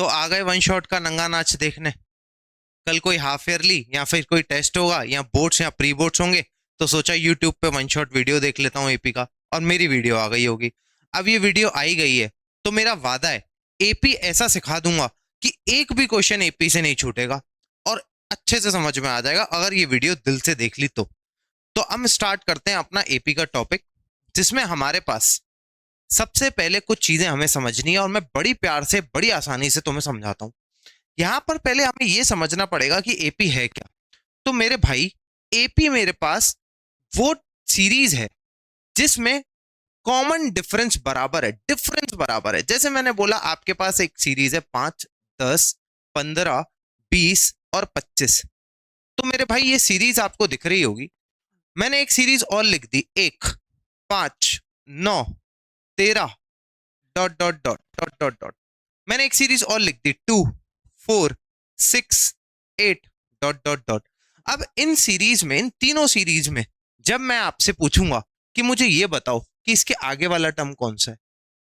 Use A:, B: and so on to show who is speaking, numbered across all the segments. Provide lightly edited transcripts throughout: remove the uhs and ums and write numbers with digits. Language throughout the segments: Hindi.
A: तो आ गए वन शॉट का नंगा नाच देखने। कल कोई हाफ ईयरली या फिर कोई टेस्ट होगा या बोर्ड्स या प्री बोर्ड्स होंगे, तो सोचा यूट्यूब पे वन शॉट वीडियो देख लेता हूँ एपी का, और मेरी वीडियो आ गई होगी। अब ये वीडियो आई गई है, तो मेरा वादा है एपी ऐसा सिखा दूंगा कि एक भी क्वेश्चन एपी से नहीं छूटेगा और अच्छे से समझ में आ जाएगा अगर ये वीडियो दिल से देख ली तो हम स्टार्ट करते हैं अपना एपी का टॉपिक, जिसमें हमारे पास सबसे पहले कुछ चीजें हमें समझनी है और मैं बड़ी प्यार से बड़ी आसानी से तुम्हें समझाता हूँ। यहां पर पहले हमें यह समझना पड़ेगा कि एपी है क्या। तो मेरे भाई, एपी मेरे पास वो सीरीज है जिसमें कॉमन डिफरेंस बराबर है, डिफरेंस बराबर है। जैसे मैंने बोला, आपके पास एक सीरीज है 5, 10, 15, 20 और 25। तो मेरे भाई ये सीरीज आपको दिख रही होगी। मैंने एक सीरीज और लिख दी, 1, 5, 9, 13, dot dot dot dot dot dot. मैंने एक सीरीज और लिख दी, 2, 4, 6, 8, डॉट डॉट डॉट। अब इन सीरीज में, इन तीनों सीरीज में जब मैं आपसे पूछूंगा कि मुझे ये बताओ कि इसके आगे वाला टर्म कौन सा है,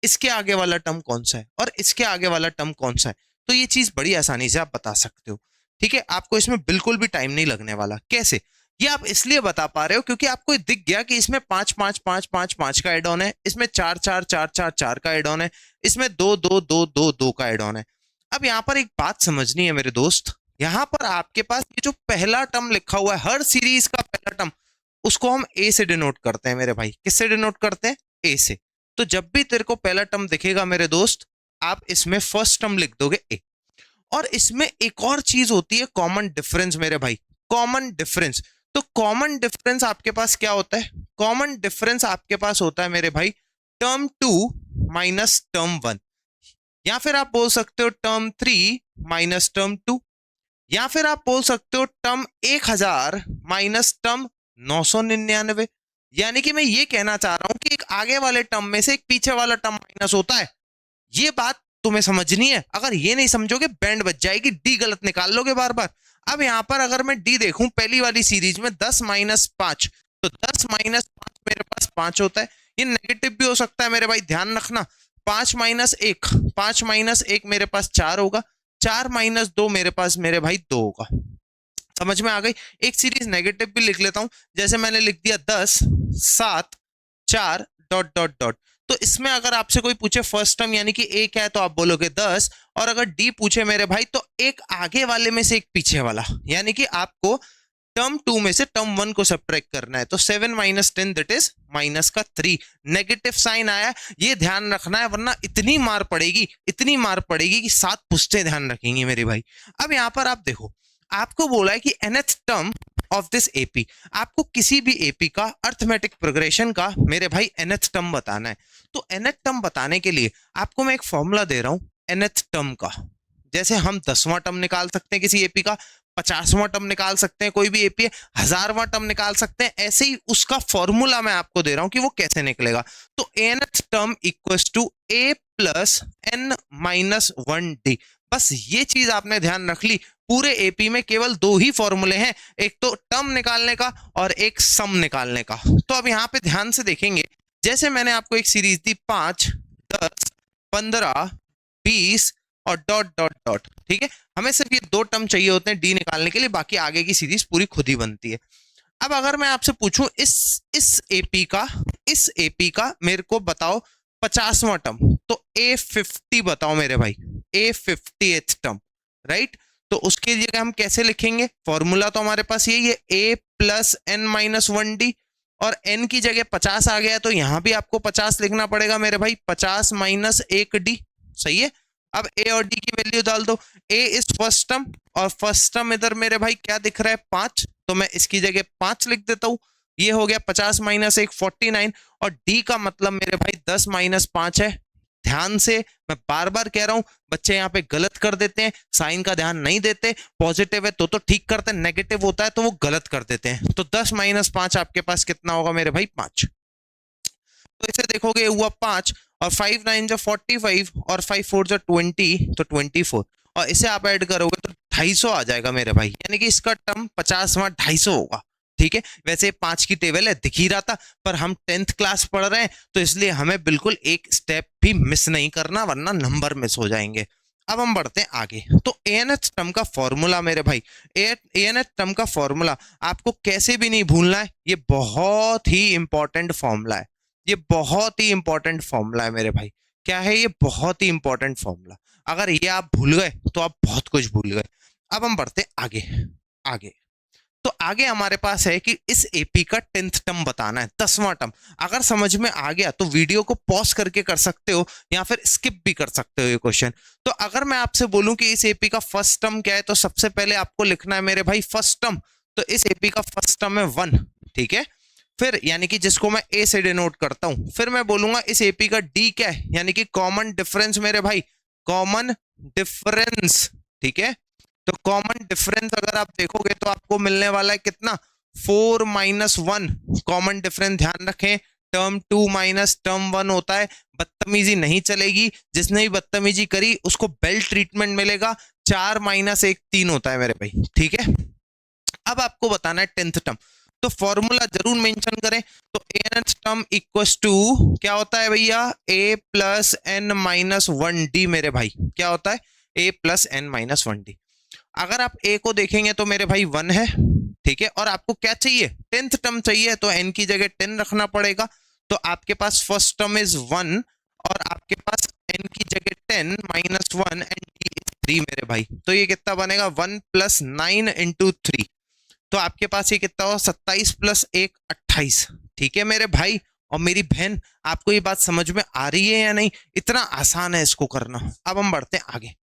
A: इसके आगे वाला टर्म कौन सा है और इसके आगे वाला टर्म कौन सा है, तो ये चीज बड़ी आसानी से आप बता सकते हो। ठीक है, आपको इसमें बिल्कुल भी टाइम नहीं लगने वाला। कैसे? ये आप इसलिए बता पा रहे हो क्योंकि आपको दिख गया कि इसमें 5 5 5 5 5 का एड ऑन है, इसमें 4 4 4 4 4 का एड ऑन है, इसमें 2 2 2 2 2 का एड ऑन है। अब यहाँ पर एक बात समझनी है मेरे दोस्त, यहाँ पर आपके पास ये जो पहला टर्म लिखा हुआ है, हर सीरीज का पहला टर्म, उसको हम ए से डिनोट करते हैं मेरे भाई। किससे डिनोट करते हैं? ए से। तो जब भी तेरे को पहला टर्म दिखेगा मेरे दोस्त, आप इसमें फर्स्ट टर्म लिख दोगे ए। और इसमें एक और चीज होती है, कॉमन डिफरेंस मेरे भाई, कॉमन डिफरेंस। तो कॉमन डिफरेंस आपके पास क्या होता है? कॉमन डिफरेंस आपके पास होता है मेरे भाई टर्म 2 माइनस टर्म 1, या फिर आप बोल सकते हो टर्म 3 माइनस टर्म 2, या फिर आप बोल सकते हो टर्म 1000 माइनस टर्म 999। यानी कि मैं ये कहना चाह रहा हूं कि एक आगे वाले टर्म में से एक पीछे वाला टर्म माइनस होता है। ये बात तुम्हें समझनी है। अगर ये नहीं समझोगे बैंड बज जाएगी, डी गलत निकाल लोगे बार बार। अब यहां पर अगर मैं डी देखूं पहली वाली सीरीज में 10 माइनस 5, तो 10 माइनस 5 मेरे पास 5 होता है। ये नेगेटिव भी हो सकता है मेरे भाई, ध्यान रखना। 5 माइनस 1, 5 माइनस 1 मेरे पास 4 होगा, 4 माइनस 2 मेरे पास मेरे भाई 2 होगा। समझ में आ गई? एक सीरीज नेगेटिव भी लिख लेता हूं, जैसे मैंने लिख दिया 10, 7, 4, डॉट डॉट डॉट। तो इसमें अगर आपसे कोई पूछे फर्स्ट टर्म यानी कि ए क्या है, तो आप बोलोगे 10। और अगर डी पूछे मेरे भाई, तो एक आगे वाले में से एक पीछे वाला, यानी कि आपको टर्म 2 में से टर्म 1 को सब्ट्रैक्ट करना है। तो 7 माइनस 10 दैट इज माइनस का 3। नेगेटिव साइन आया, ये ध्यान रखना है, वरना इतनी मार पड़ेगी, इतनी मार पड़ेगी कि 7 पुश्ते ध्यान रखेंगे मेरे भाई। अब यहां पर आप देखो, आपको बोला है कि nth term of this AP, आपको किसी भी एपी का अर्थमेटिक प्रोग्रेशन का मेरे भाई nth टर्म बताना है। तो nth टर्म बताने के लिए आपको मैं एक फॉर्मूला दे रहा हूं nth टर्म का। जैसे हम 10वां टर्म निकाल सकते हैं किसी एपी का, 50वां टर्म निकाल सकते हैं, कोई भी एपी है 1000वां टर्म निकाल सकते हैं। ऐसे ही उसका फॉर्मूला मैं आपको दे रहा हूं कि वो कैसे निकलेगा। तो nth term equals to a plus n minus 1d। बस ये चीज आपने ध्यान रख ली। पूरे एपी में केवल 2 ही फॉर्मूले हैं, एक तो टर्म निकालने का और एक सम निकालने का। तो अब यहाँ पे ध्यान से देखेंगे, जैसे मैंने आपको एक सीरीज दी 5, 10, 15, 20 और डॉट डॉट डॉट। ठीक है, हमें सिर्फ ये 2 टर्म चाहिए होते हैं डी निकालने के लिए, बाकी आगे की सीरीज पूरी खुद ही बनती है। अब अगर मैं आपसे पूछूं इस एपी का मेरे को बताओ 50वां टर्म, तो A50 बताओ मेरे भाई, A50th टर्म, राइट। तो उसके लिए हम कैसे लिखेंगे? फॉर्मूला तो हमारे पास यही है, a plus N minus 1d। और n की जगह 50 आ गया, तो यहां भी आपको 50 लिखना पड़ेगा मेरे भाई, 50 माइनस 1d। सही है। अब a और d की वैल्यू डाल दो। a इज फर्स्ट टर्म, और फर्स्ट टर्म इधर मेरे भाई क्या दिख रहा है? 5, तो मैं इसकी जगह 5 लिख देता हूं। ये हो गया 50 माइनस 1, 49। और d का मतलब मेरे भाई 10 माइनस 5 है। ध्यान से, मैं बार बार कह रहा हूं, बच्चे यहाँ पे गलत कर देते हैं, साइन का ध्यान नहीं देते। पॉजिटिव है तो ठीक करते हैं, नेगेटिव होता है तो वो गलत कर देते हैं। तो 10 माइनस 5 आपके पास कितना होगा मेरे भाई? 5। तो इसे देखोगे हुआ 5, और 5 9 जो 45, और 5 4 जो 20, तो 24। और इसे आप ऐड करोगे तो 250 आ जाएगा मेरे भाई, यानी कि इसका टर्म 50वां 250 होगा। ठीक है, वैसे 5 की टेबल है, दिख ही रहा था, पर हम 10th क्लास पढ़ रहे हैं तो इसलिए हमें बिल्कुल एक स्टेप भी मिस नहीं करना, वरना नंबर मिस हो जाएंगे। अब हम बढ़ते हैं आगे। तो एएनएच टर्म का फॉर्मूला मेरे भाई, एएनएच टर्म का फॉर्मूला आपको कैसे भी नहीं भूलना है, ये बहुत ही इंपॉर्टेंट फॉर्मूला है, ये बहुत ही इंपॉर्टेंट फॉर्मूला है मेरे भाई। क्या है ये? बहुत ही इंपॉर्टेंट फॉर्मूला। अगर ये आप भूल गए तो आप बहुत कुछ भूल गए। अब हम बढ़ते हैं आगे। आगे तो आगे हमारे पास है कि इस एपी का 10th टर्म बताना है, 10वां टर्म। अगर समझ में आ गया तो वीडियो को पॉज करके कर सकते हो या फिर स्किप भी कर सकते हो ये क्वेश्चन। तो अगर मैं आपसे बोलूं कि इस एपी का फर्स्ट टर्म क्या है, तो सबसे पहले आपको लिखना है मेरे भाई फर्स्ट टर्म। तो इस एपी का फर्स्ट टर्म है 1, ठीक है। फिर यानी कि जिसको मैं ए से डिनोट करता हूं, फिर मैं बोलूंगा इस एपी का डी क्या है, यानी कि कॉमन डिफरेंस मेरे भाई, कॉमन डिफरेंस, ठीक है। तो कॉमन डिफरेंस अगर आप देखोगे तो आपको मिलने वाला है कितना, 4 - 1 कॉमन डिफरेंस। ध्यान रखें टर्म 2 माइनस टर्म 1 होता है, बदतमीजी नहीं चलेगी, जिसने भी बदतमीजी करी उसको बेल ट्रीटमेंट मिलेगा। 4 - 1 3 होता है मेरे भाई, ठीक है। अब आपको बताना है 10th टर्म, तो फॉर्मूला जरूर मेंशन करें। तो एन टर्म इक्वल्स टू क्या होता है भैया, a plus N minus 1d मेरे भाई। क्या होता है? a plus N minus 1d। अगर आप a को देखेंगे तो मेरे भाई 1 है, ठीक है। और आपको क्या चाहिए? 10th टर्म चाहिए, तो n की जगह 10 रखना पड़ेगा। तो आपके पास फर्स्ट टर्म इज 1 और आपके पास n की जगह 10 -1 एंड d इज 3 मेरे भाई। तो ये कितना बनेगा? 1 + 9 × 3। तो आपके पास ये कितना हो? 27 + 1 28, ठीक है मेरे भाई और मेरी बहन। आपको ये बात समझ में आ रही है या नहीं? इतना आसान है इसको करना। अब हम बढ़ते हैं आगे।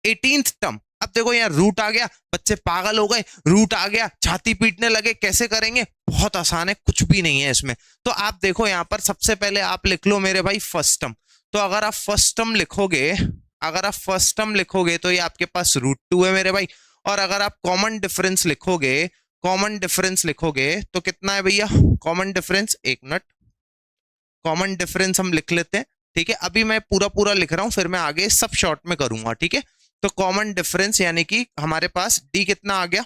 A: 18th term. अब देखो यहाँ रूट आ गया, बच्चे पागल हो गए, रूट आ गया छाती पीटने लगे, कैसे करेंगे? बहुत आसान है, कुछ भी नहीं है इसमें। तो आप देखो यहाँ पर सबसे पहले आप लिख लो मेरे भाई फर्स्ट टर्म। तो अगर आप फर्स्ट टर्म लिखोगे, अगर आप फर्स्ट टर्म लिखोगे तो ये आपके पास √2 है मेरे भाई। और अगर आप कॉमन डिफरेंस लिखोगे, कॉमन डिफरेंस लिखोगे तो कितना है भैया? कॉमन डिफरेंस, एक मिनट, कॉमन डिफरेंस हम लिख लेते हैं, ठीक है। अभी मैं पूरा पूरा लिख रहा हूं, फिर मैं आगे सब शॉर्ट में करूंगा, ठीक है। तो कॉमन डिफरेंस यानी कि हमारे पास डी कितना आ गया?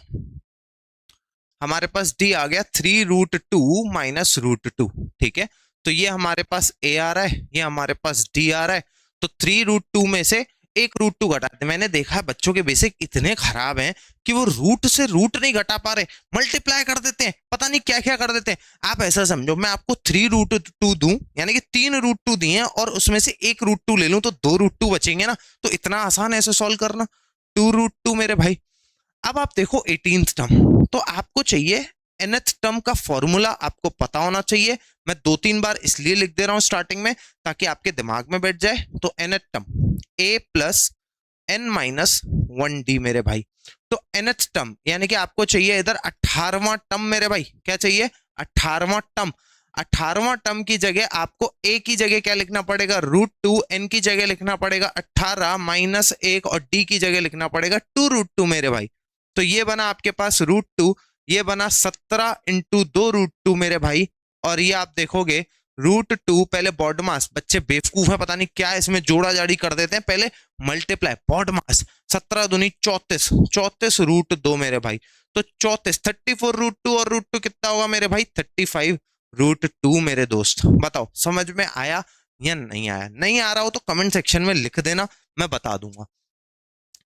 A: हमारे पास डी आ गया 3√2 माइनस √2, ठीक है। तो ये हमारे पास ए आ रहा है, ये हमारे पास डी आ रहा है। तो 3√2 में से एक √2 घटा दे। मैंने देखा है बच्चों के बेसिक इतने खराब हैं कि वो रूट से रूट नहीं घटा पा रहे, मल्टीप्लाई कर देते हैं, पता नहीं क्या क्या कर देते हैं। आप ऐसा समझो मैं आपको 3√2 दूं, यानी कि 3 √2 दिए हैं और उसमें से एक √2 ले लूं तो 2 √2 बचेंगे ना। तो इतना आसान है ऐसे सॉल्व करना, 2√2 मेरे भाई। अब आप देखो 18th टर्म, तो आपको चाहिए nth टर्म का फॉर्मूला, आपको पता होना चाहिए। मैं 2-3 बार इसलिए लिख दे रहा हूं स्टार्टिंग में ताकि आपके दिमाग में बैठ जाए। तो nth term a plus n minus 1d मेरे भाई। तो nth टर्म यानी कि आपको चाहिए इधर 18वां टर्म मेरे भाई। क्या चाहिए? 18वां टर्म। 18वां टर्म की जगह आपको a की जगह क्या लिखना पड़ेगा? √2, n की जगह लिखना पड़ेगा 18 -1 और d की जगह लिखना पड़ेगा 2√2 मेरे भाई। तो ये बना आपके पास √2, ये बना 17 × 2 √2 मेरे भाई। और ये आप देखोगे √2 पहले बॉड मास, बच्चे बेवकूफ है, पता नहीं क्या इसमें जोड़ा जाड़ी कर देते हैं, पहले मल्टीप्लाई बॉड मास, 17 दूनी 34, 34 √2 मेरे भाई। तो 34, 34 √2 और √2 कितना होगा मेरे भाई? 35 √2 मेरे दोस्त। बताओ समझ में आया या नहीं आया? नहीं आ रहा हो तो कमेंट सेक्शन में लिख देना, मैं बता दूंगा।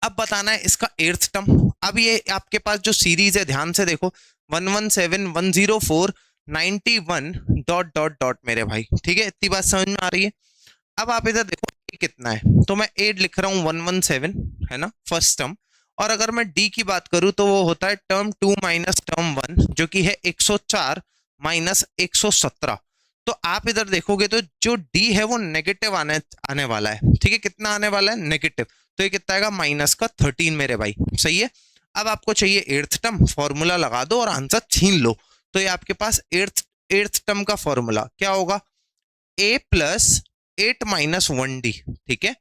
A: अब बताना है इसका 8th टर्म। अब ये आपके पास जो सीरीज है ध्यान से देखो, 117 104 91 डॉट डॉट डॉट मेरे भाई, ठीक है। इतनी बात समझ में आ रही है? अब आप इधर देखो ए कितना है, तो मैं 8 लिख रहा हूँ, 117 है ना फर्स्ट टर्म। और अगर मैं डी की बात करूं तो वो होता है टर्म 2 माइनस टर्म 1, जो कि है 104 -117। तो आप इधर देखोगे तो जो डी है वो नेगेटिव आने आने वाला है, ठीक है। कितना आने वाला है? नेगेटिव। तो ये कितना आएगा? -13 मेरे भाई, सही है। अब आपको चाहिए 8th टर्म, फॉर्मूला लगा दो और आंसर छीन लो। तो ये आपके पास 8th टर्म का फॉर्मूला क्या होगा? a प्लस 8 - 1d, ठीक है,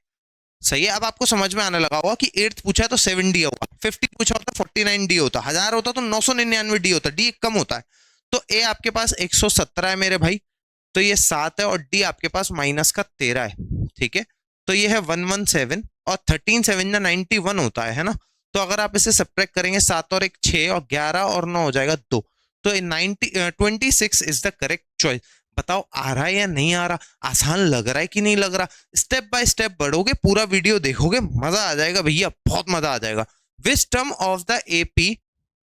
A: सही है। अब आपको समझ में आने लगा होगा कि 8th पूछा है तो 7d होगा, 50 पूछा होता 49d होता, 1000 होता तो 999d होता, d कम होता है। तो a आपके पास 117 है मेरे भाई, तो ये 7 है, और d आपके पास -13 है, ठीक है। तो ये है 117 और 13 7 91 होता है ना। तो अगर आप इसे सब्ट्रैक्ट करेंगे, 7 और 1 6 और 11 और 9 हो जाएगा 2। तो 26 इज द करेक्ट चॉइस। बताओ आ रहा है या नहीं आ रहा, आसान लग रहा है कि नहीं लग रहा। स्टेप बाय स्टेप बढ़ोगे, पूरा वीडियो देखोगे, मजा आ जाएगा भैया, बहुत मजा आ जाएगा। Which term of the AP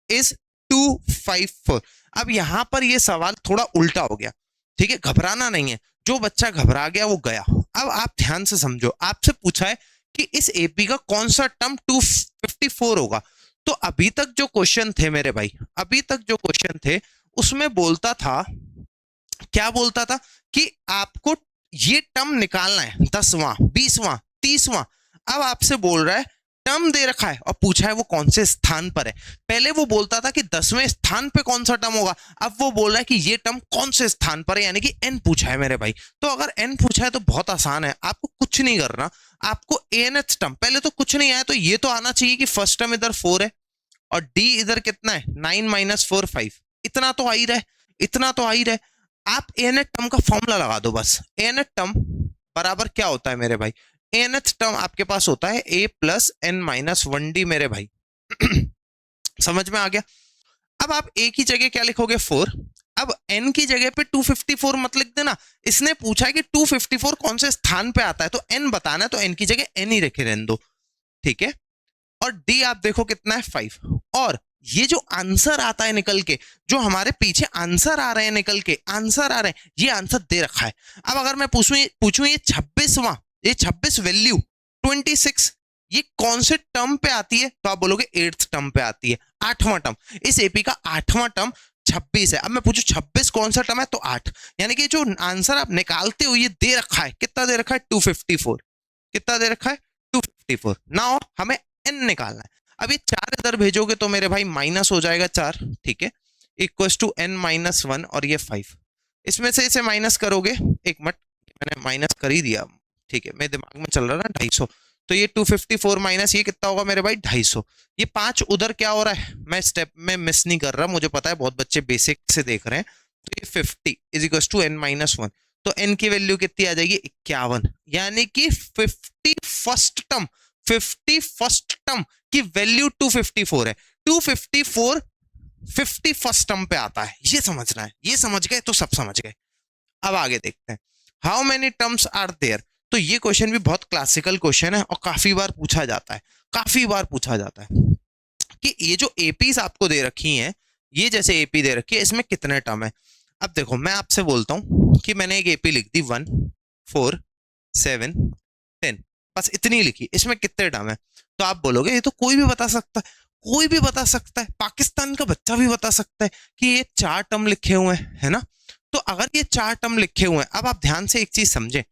A: is 254। अब यहां पर ये सवाल थोड़ा उल्टा हो गया, ठीक है, घबराना नहीं है, जो बच्चा घबरा गया वो गया। अब आप ध्यान से समझो, आपसे पूछा है कि इस एपी का कौन सा टर्म 254 होगा। तो अभी तक जो क्वेश्चन थे मेरे भाई, अभी तक जो क्वेश्चन थे उसमें बोलता था, क्या बोलता था कि आपको ये टर्म निकालना है, 10वां 20वां 30वां। अब आपसे बोल रहा है, टर्म दे रखा है और पूछा है वो कौन से स्थान पर है। पहले वो बोलता था कि 10वें स्थान पे कौन सा टर्म होगा, अब वो बोल रहा है कि ये टर्म कौन से स्थान पर है, यानी कि एन पूछा है मेरे भाई। तो अगर एन पूछा है तो बहुत आसान है, आपको कुछ नहीं करना, आपको एनथ टर्म, पहले तो कुछ नहीं आया तो ये तो आना चाहिए कि फर्स्ट टर्म इधर 4 है और डी इधर कितना है 9 - 4 5, इतना तो आ ही रहा है, इतना तो आ ही रहा है। आप एन टर्म का फॉर्मूला लगा दो बस। एन टर्म बराबर क्या होता है मेरे भाई, एन टर्म आपके पास होता है a plus N minus one D मेरे भाई। समझ में आ गया। अब आप a की जगह क्या लिखोगे 4, अब n की जगह पे 254 मत लिख देना। इसने पूछा है कि 254 कौन से स्थान पे आता है, तो n बताना है, तो n की जगह n ही रखे रहने दो, ठीक है। और d आप देखो कितना है 5। और ये जो आंसर आता है निकल के, जो हमारे पीछे आंसर आ रहे हैं निकल के, आंसर आ रहे हैं, ये आंसर दे रखा है। अब अगर मैं पूछूं ये 26वां, ये 26 वैल्यू 26 ये कौन से टर्म पे आती है, तो आप बोलोगे 8th टर्म पे आती है, 8वां टर्म। इस एपी का 8वां टर्म 26 है। अब मैं पूछूं 26 कौन सा टर्म है, तो 8, यानी कि जो आंसर आप निकालते हो ये दे रखा है, कितना दे रखा है 254, कितना दे रखा है 254। नाउ हमें एन निकालना है। अब ये 4 इधर भेजोगे तो मेरे भाई माइनस हो जाएगा 4, ठीक है, इक्वल टू n - 1 और ये 5। इसमें से इसे माइनस करोगे, एक मिनट मैंने माइनस कर ही दिया, ठीक है, मेरे दिमाग में चल रहा ना 250। तो ये 254 माइनस ये कितना होगा मेरे भाई 250। ये 5 उधर क्या हो रहा है, मैं स्टेप में मिस नहीं कर रहा, मुझे पता है बहुत बच्चे बेसिक से देख रहे हैं। तो ये 50 इज इक्वल टू n - 1, तो n की वैल्यू कितनी आ जाएगी 51, यानी कि 51st टर्म की वैल्यू 254 है। 254 51st टर्म पे आता है, ये समझना है, ये समझ गए तो सब समझ गए। अब आगे देखते हैं, how many terms are there. तो ये क्वेश्चन भी बहुत क्लासिकल क्वेश्चन है और काफी बार पूछा जाता है, काफी बार पूछा जाता है कि ये जो एपीज आपको दे रखी हैं, ये जैसे एपी दे रखी है इसमें कितने टर्म है। अब देखो मैं आपसे बोलता हूं कि मैंने एक एपी लिख दी 1 4 7 10, बस इतनी लिखी, इसमें कितने टर्म है। तो आप बोलोगे ये तो कोई भी बता सकता है, कोई भी बता सकता है, पाकिस्तान का बच्चा भी बता सकता है कि ये 4 टर्म लिखे हुए हैं, है ना। तो अगर ये 4 टर्म लिखे हुए हैं, अब आप ध्यान से एक चीज समझे,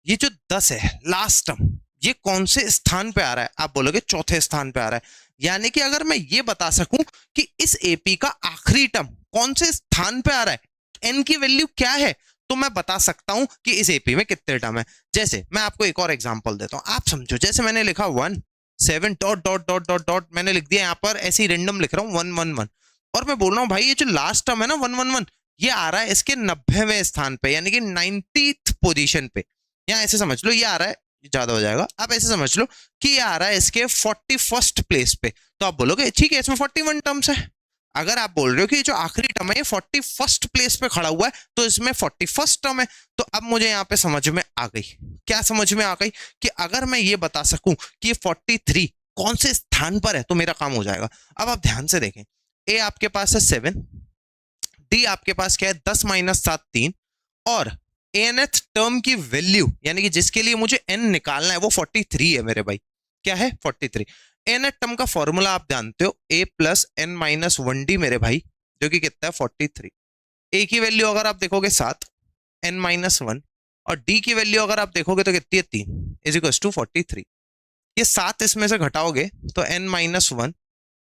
A: ये जो 10 है लास्ट टर्म, ये कौन से स्थान पे आ रहा है, आप बोलोगे चौथे स्थान पे आ रहा है। यानी कि अगर मैं ये बता सकूं कि इस एपी का आखिरी टर्म कौन से स्थान पे आ रहा है, एन की वैल्यू क्या है, तो मैं बता सकता हूं कि इस एपी में कितने टर्म है। जैसे मैं आपको एक और एग्जांपल देता हूं, आप समझो, जैसे मैंने लिखा 1 7 dot dot dot dot dot, मैंने लिख दिया यहाँ पर ऐसे ही रेंडम लिख रहा हूँ 1 1 1, और मैं बोल रहा हूँ भाई ये जो लास्ट टर्म है ना 1 1 1, ये आ रहा है इसके 90वें स्थान पे, यानी कि 90th पोजीशन पे, या ऐसे समझ लो ये आ रहा है, ज्यादा हो जाएगा, आप ऐसे समझ लो कि ये आ रहा है इसके 41st प्लेस पे। तो आप बोलोगे ठीक है इसमें 41 टर्म्स है। अगर आप बोल रहे हो कि जो आखिरी टर्म है ये 41st प्लेस पे खड़ा हुआ है, तो इसमें 41st टर्म है। तो अब मुझे यहाँ पे समझ में आ गई, क्या समझ में आ गई, कि अगर मैं ये बता सकूं कि ये 43 कौन से स्थान पर है तो मेरा काम हो जाएगा। अब आप ध्यान से देखें, ए आपके पास है 7, डी आपके पास क्या है 10 - 7 3, और एनथ टर्म की वैल्यू यानी कि जिसके लिए मुझे एन निकालना है वो 43 है मेरे भाई, क्या है 43। एनथ टर्म का फॉर्मूला आप जानते हो, A plus N minus one D मेरे भाई, जो कि कितना है 43। ए की वैल्यू अगर आप देखोगे 7 एन माइनस वन, और डी की वैल्यू अगर आप देखोगे तो कितनी है 3 इज इक्वल टू 43। ये 7 इसमें से घटाओगे तो n minus one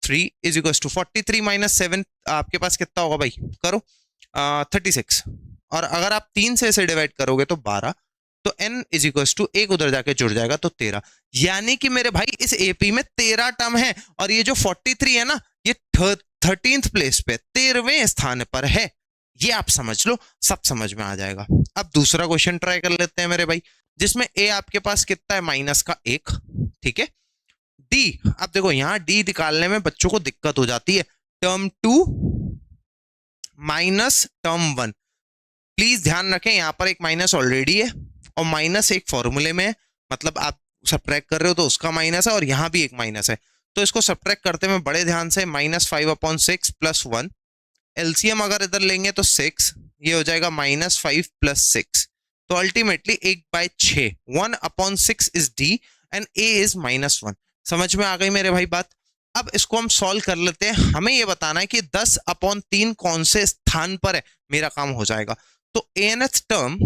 A: 3 is equal to 43 minus 7, आपके पास कितना होगा भाई, करो 36। और अगर आप 3 से इसे डिवाइड करोगे तो 12, तो n इज इक्वल टू एक उधर जाके जुड़ जाएगा तो 13, यानी कि मेरे भाई इस एपी में 13 टर्म है, और ये जो 43 है ना ये 13th प्लेस पे 13वें स्थान पर है। ये आप समझ लो, सब समझ में आ जाएगा। अब दूसरा क्वेश्चन ट्राई कर लेते हैं मेरे भाई, जिसमें ए आपके पास कितना है माइनस का 1, ठीक है। डी, अब देखो यहां डी निकालने में बच्चों को दिक्कत हो जाती है, टर्म 2 माइनस टर्म 1। प्लीज ध्यान रखें यहाँ पर एक माइनस ऑलरेडी है और माइनस एक फॉर्मूले में है, मतलब आप सब्ट्रैक्ट कर रहे हो तो उसका माइनस है और यहाँ भी एक माइनस है, तो इसको सब्ट्रैक्ट करते में बड़े ध्यान से, -5/6 + 1, एलसीएम अगर इधर लेंगे तो 6, ये हो जाएगा -5 + 6, तो ultimately 1/6, 1/6 is D and A is -1। समझ में आ गई मेरे भाई बात। अब इसको हम सॉल्व कर लेते हैं, हमें ये बताना है कि 10/3 कौन से स्थान पर है, मेरा काम हो जाएगा। तो nth term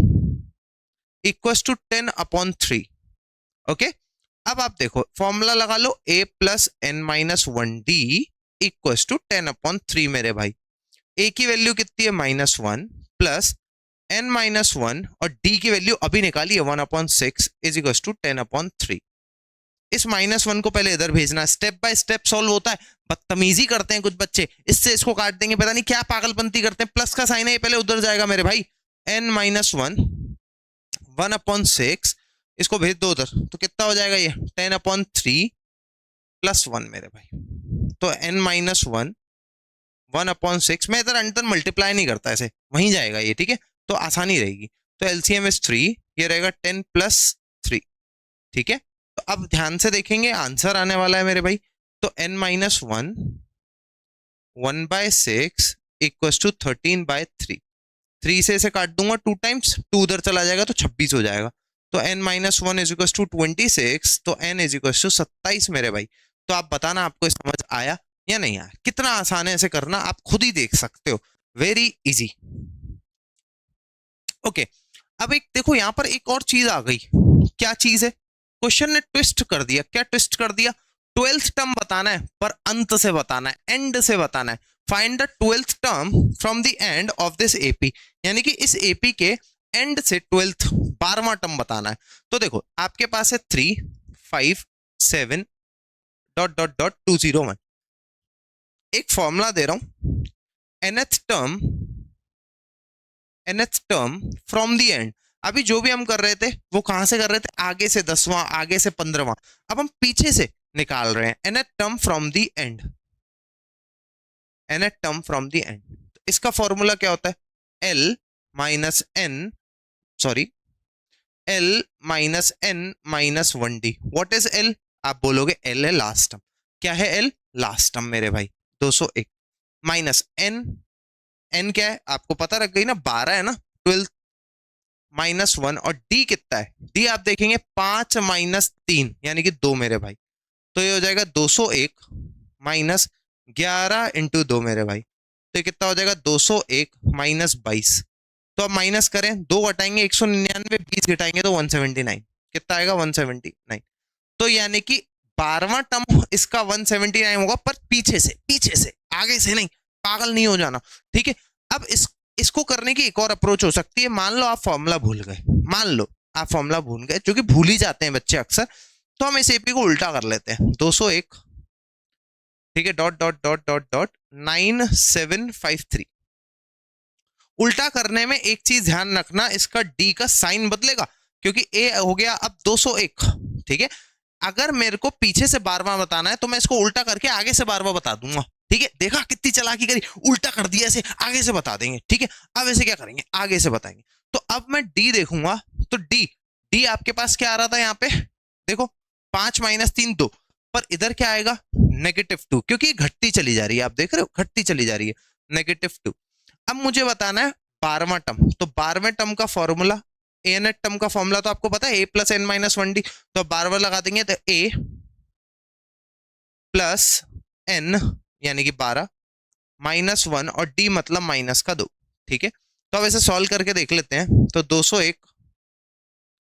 A: equals to 10/3। Okay, अब आप देखो फॉर्मूला लगा लो, a + n-1d इक्वल्स टू 10/3 मेरे भाई। a की वैल्यू कितनी है -1 प्लस n-1 और d की वैल्यू अभी निकाली है 1/6 इज इक्वल्स टू 10/3। इस -1 को पहले इधर भेजना, स्टेप बाय स्टेप सॉल्व होता है, बदतमीजी करते हैं कुछ बच्चे, इससे इसको काट देंगे, पता नहीं क्या पागलपंती करते हैं। प्लस का साइन है, ये पहले उधर जाएगा मेरे भाई, n-1 1/6, इसको भेज दो उधर, तो कितना हो जाएगा ये 10/3 + 1 मेरे भाई। तो n-1 1/6, मैं इधर अंतर मल्टीप्लाई नहीं करता, ऐसे वहीं जाएगा ये, ठीक है, तो आसानी रहेगी। तो एलसीएम इज 3, ये रहेगा 10 + 3, ठीक है। तो अब ध्यान से देखेंगे, आंसर आने वाला है मेरे भाई, तो n-1 1/6 इक्वल्स टू 13/3, 3 से इसे काट दूंगा 2 टाइम्स, 2 उधर चला जाएगा तो 26 हो जाएगा। तो n-1 इज इक्वल्स टू 26, तो n इज इक्वल्स टू 27 मेरे भाई। तो आप बताना आपको समझ आया या नहीं आया। कितना आसान है इसे करना, आप खुद ही देख सकते हो, वेरी इजी। ओके, अब एक देखो यहाँ पर एक और चीज आ गई, क्या चीज है, क्वेश्चन ने ट्विस्ट कर दिया। क्या ट्विस्ट कर दिया, 12th टर्म बताना है पर अंत से बताना है, एंड से बताना है। Find the 12th term from the end of this AP, यानी कि इस एपी के एंड से 12वां टर्म बताना है। तो देखो आपके पास है 3 5 7 ... 201। एक फॉर्मूला दे रहा हूं, nth term from the end. अभी जो भी हम कर रहे थे वो कहां से कर रहे थे, आगे से 10वां, आगे से 15वां, अब हम पीछे से निकाल रहे हैं। nth term from the end, nth term from the end, तो इसका फॉर्मूला क्या होता है, l minus n, sorry l minus n minus 1d। What is l, आप बोलोगे l है लास्ट टर्म। क्या है l, लास्ट टर्म मेरे भाई 201, माइनस n, n क्या है आपको पता रख गई ना, 12 है ना, 12 -1, और d कितना है, d आप देखेंगे 5 - 3 यानी कि 2 मेरे भाई। तो ये हो जाएगा 201 माइनस 11 इंटू 2 मेरे भाई, तो ये कितना हो जाएगा 201 माइनस 22। तो अब माइनस करें, 2 घटाएंगे 199, 20 घटाएंगे तो 179, कितना आएगा 179। तो यानी कि 12वां टर्म इसका 179 होगा, पर पीछे से आगे से नहीं, पागल नहीं हो जाना, ठीक है। अब इसको करने की एक और अप्रोच हो सकती है, मान लो आप फॉर्मूला भूल गए, मान लो आप फॉर्मूला भूल गए, जो कि भूल ही जाते हैं बच्चे अक्सर, तो हम इस एपी को उल्टा कर लेते हैं, 201, ठीक है, dot dot dot dot dot 9753। उल्टा करने में एक चीज ध्यान रखना, इसका डी का साइन बदलेगा, क्योंकि ए हो गया अब 201, ठीक है। अगर मेरे को पीछे से 12वां बताना है तो मैं इसको उल्टा करके आगे से 12वां बता दूंगा, ठीक है। देखा कितनी चालाकी करी, उल्टा कर दिया, ऐसे आगे से बता देंगे, ठीक है। अब ऐसे क्या करेंगे, आगे से बताएंगे। तो अब मैं डी देखूंगा, तो डी डी आपके पास क्या आ रहा था यहाँ पे, देखो 5 - 3 2, पर इधर क्या आएगा -2, क्योंकि घटती चली जा रही है, आप देख रहे हो घटती चली जा रही है, -2। अब मुझे बताना है 12वां टर्म, तो 12वें टर्म का फॉर्मूला, एन टर्म का फॉर्मूला तो आपको पता है, a + n-1d, तो 12 लगा देंगे, तो a + n यानी कि 12 -1 और d मतलब माइनस का 2, ठीक है। तो अब ऐसे सॉल्व करके देख लेते हैं, तो 201,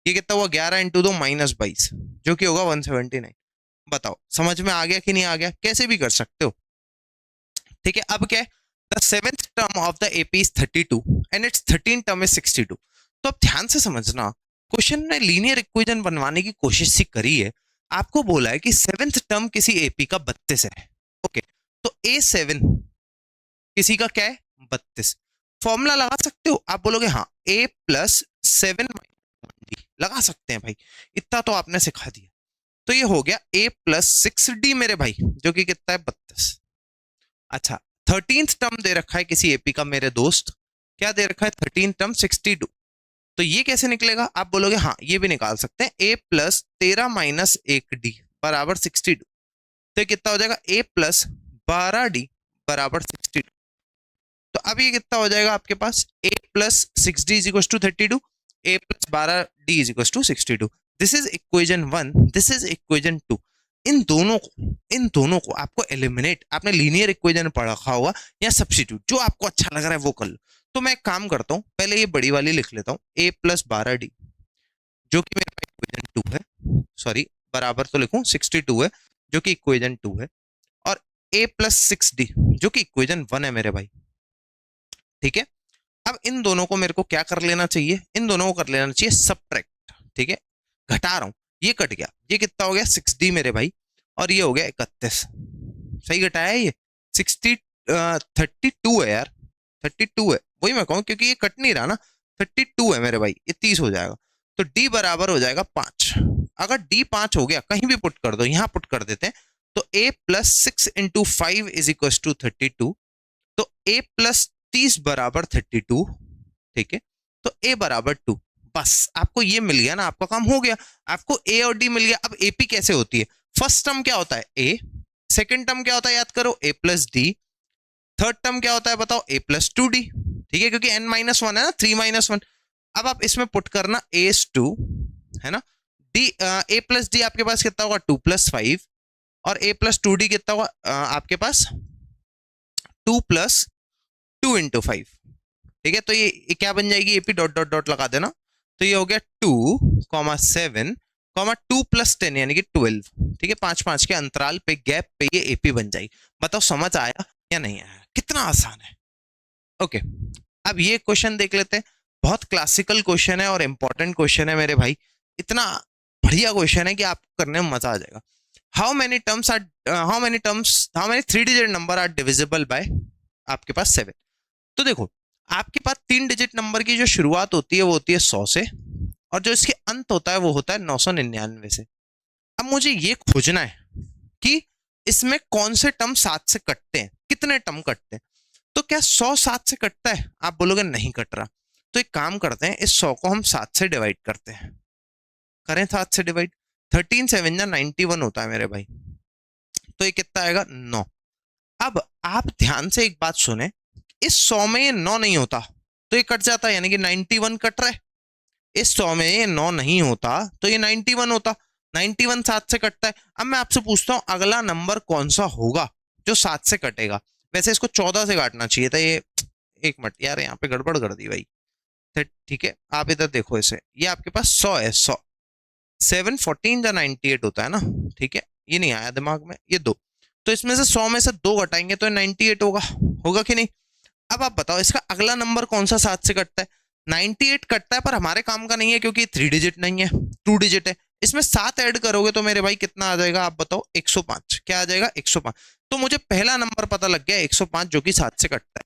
A: ये कितना हुआ 11 इंटू 2 -22, जो कि होगा 179। बताओ समझ में आ गया कि नहीं आ गया, कैसे भी कर सकते हो, ठीक है। अब क्या है, the 7th term of the AP is 32 and it's 13th term is 62। तो अब ध्यान से समझना, क्वेश्चन ने लीनियर इक्वेशन बनवाने की कोशिश सी करी है, आपको बोला है कि 7th टर्म किसी एपी का 32 है, ओके। तो A7 किसी का क्या है 32, फॉर्मूला लगा सकते हो, आप बोलोगे हाँ, a + 7 - 1d लगा सकते हैं भाई, इतना तो आपने सिखा दिया। तो ये हो गया a + 6d मेरे भाई, जो कि कितना है 32। अच्छा, 13th टर्म दे रखा है किसी एपी का मेरे दोस्त, क्या दे रखा है 13 टर्म 62। तो ये कैसे निकलेगा, आप बोलोगे हाँ ये भी निकाल सकते हैं, a प्लस 13 माइनस 1d बराबर 62। तो ये कितना हो जाएगा, a प्लस 12d बराबर 62। तो अब ये कितना हो जाएगा आपके पास, a plus 6d is equal to 32, a plus 12d is equal to 62। This is equation 1, this is equation 2। इन दोनों को आपको एलिमिनेट, आपने लीनियर इक्वेशन पढ़ा रखा होगा या सब्स्टिट्यूट, जो आपको अच्छा लग रहा है वो कर लो। तो मैं एक काम करता हूँ, पहले ये बड़ी वाली लिख लेता हूँ, a प्लस 12d जो कि मेरे पास इक्वेशन 2 है, सॉरी बराबर तो लिखूं 62 है जो कि इक्वेशन 2 है, और a प्लस 6d जो कि इक्वेशन 1 है मेरे भाई। ठीक है, अब इन दोनों को मेरे को क्या कर लेना चाहिए, इन दोनों को कर लेना चाहिए सबट्रैक्ट। ठीक है, घटा रहा हूं, ये कट गया, ये कितना हो गया 6d मेरे भाई, और ये हो गया 31। सही घटाया है ये 60, 32 है यार, 32 है, वही मैं कहूँ क्योंकि ये कट नहीं रहा ना, 32 है मेरे भाई, ये 30 हो जाएगा। तो d बराबर हो जाएगा 5। अगर d 5 हो गया, कहीं भी पुट कर दो, यहां पुट कर देते हैं, तो a plus 6 into 5 is equal to 32। तो a प्लस 30 बराबर 32। ठीक है, तो a बराबर 2। बस आपको ये मिल गया ना, आपका काम हो गया, आपको a और d मिल गया। अब ap कैसे होती है, फर्स्ट टर्म क्या होता है a, सेकेंड टर्म क्या होता है याद करो a plus D, third term क्या होता है बताओ a प्लस 2d। ठीक है, क्योंकि n माइनस वन है ना, 3 माइनस वन। अब आप इसमें पुट करना a इज 2 है ना, d a प्लस डी आपके पास कितना होगा 2 प्लस 5, और a प्लस 2d कितना होगा आपके पास 2 प्लस 2 इंटू 5। ठीक है, तो ये क्या बन जाएगी, एपी डॉट डॉट डॉट लगा देना, तो ये हो गया 2, 7, 2 प्लस 10 यानी कि 12। ठीक है, 5 5 के अंतराल पे गैप पे ये एपी बन जाएगी। बताओ समझ आया या नहीं आया, कितना आसान है। ओके, अब ये क्वेश्चन देख लेते हैं, बहुत क्लासिकल क्वेश्चन है और इंपॉर्टेंट क्वेश्चन है मेरे भाई, इतना बढ़िया क्वेश्चन है कि आपको करने में मजा आ जाएगा। How many 3 digit number are divisible by आपके पास 7। तो देखो, आपके पास 3 डिजिट नंबर की जो शुरुआत होती है वो होती है 100 से, और जो इसके अंत होता है वो होता है 999 से। अब मुझे ये खोजना है कि इसमें कौन से टर्म 7 से कटते हैं, कितने टर्म कटते हैं। तो क्या 100 7 से कटता है, आप बोलोगे नहीं कट रहा। तो एक काम करते हैं, इस 100 को हम 7 से डिवाइड करते हैं, करें 7 से डिवाइड, 13 7 जा 91 होता है मेरे भाई। तो ये कितना आएगा 9। अब आप ध्यान से एक बात सुने, इस 100 में ये 9 नहीं होता तो ये कट जाता है, यानी कि 91 कट रहा है। इस 100 में ये 9 नहीं होता तो ये 91 होता, 91 7 से कटता है। अब मैं आपसे पूछता हूं अगला नंबर कौन सा होगा जो 7 से कटेगा। वैसे इसको 14 से काटना चाहिए था, ये एक मिनट यार, यहाँ पे गड़बड़ कर दी भाई। ठीक है, आप इधर देखो इसे, ये आपके पास 100 है, 100 7 14 या 98 होता है ना। ठीक है, ये नहीं आया दिमाग में, ये दो, तो इसमें से 100 में से 2 घटाएंगे तो 98 होगा, होगा कि नहीं। अब आप बताओ इसका अगला नंबर कौन सा 7 से कटता है। 98 कटता है, पर हमारे काम का नहीं है क्योंकि 3 डिजिट नहीं है, 2 डिजिट है। इसमें 7 ऐड करोगे तो मेरे भाई कितना आ जाएगा, आप बताओ 105। क्या आ जाएगा 105। तो मुझे पहला नंबर पता लग गया 105 जो कि 7 से कटता है।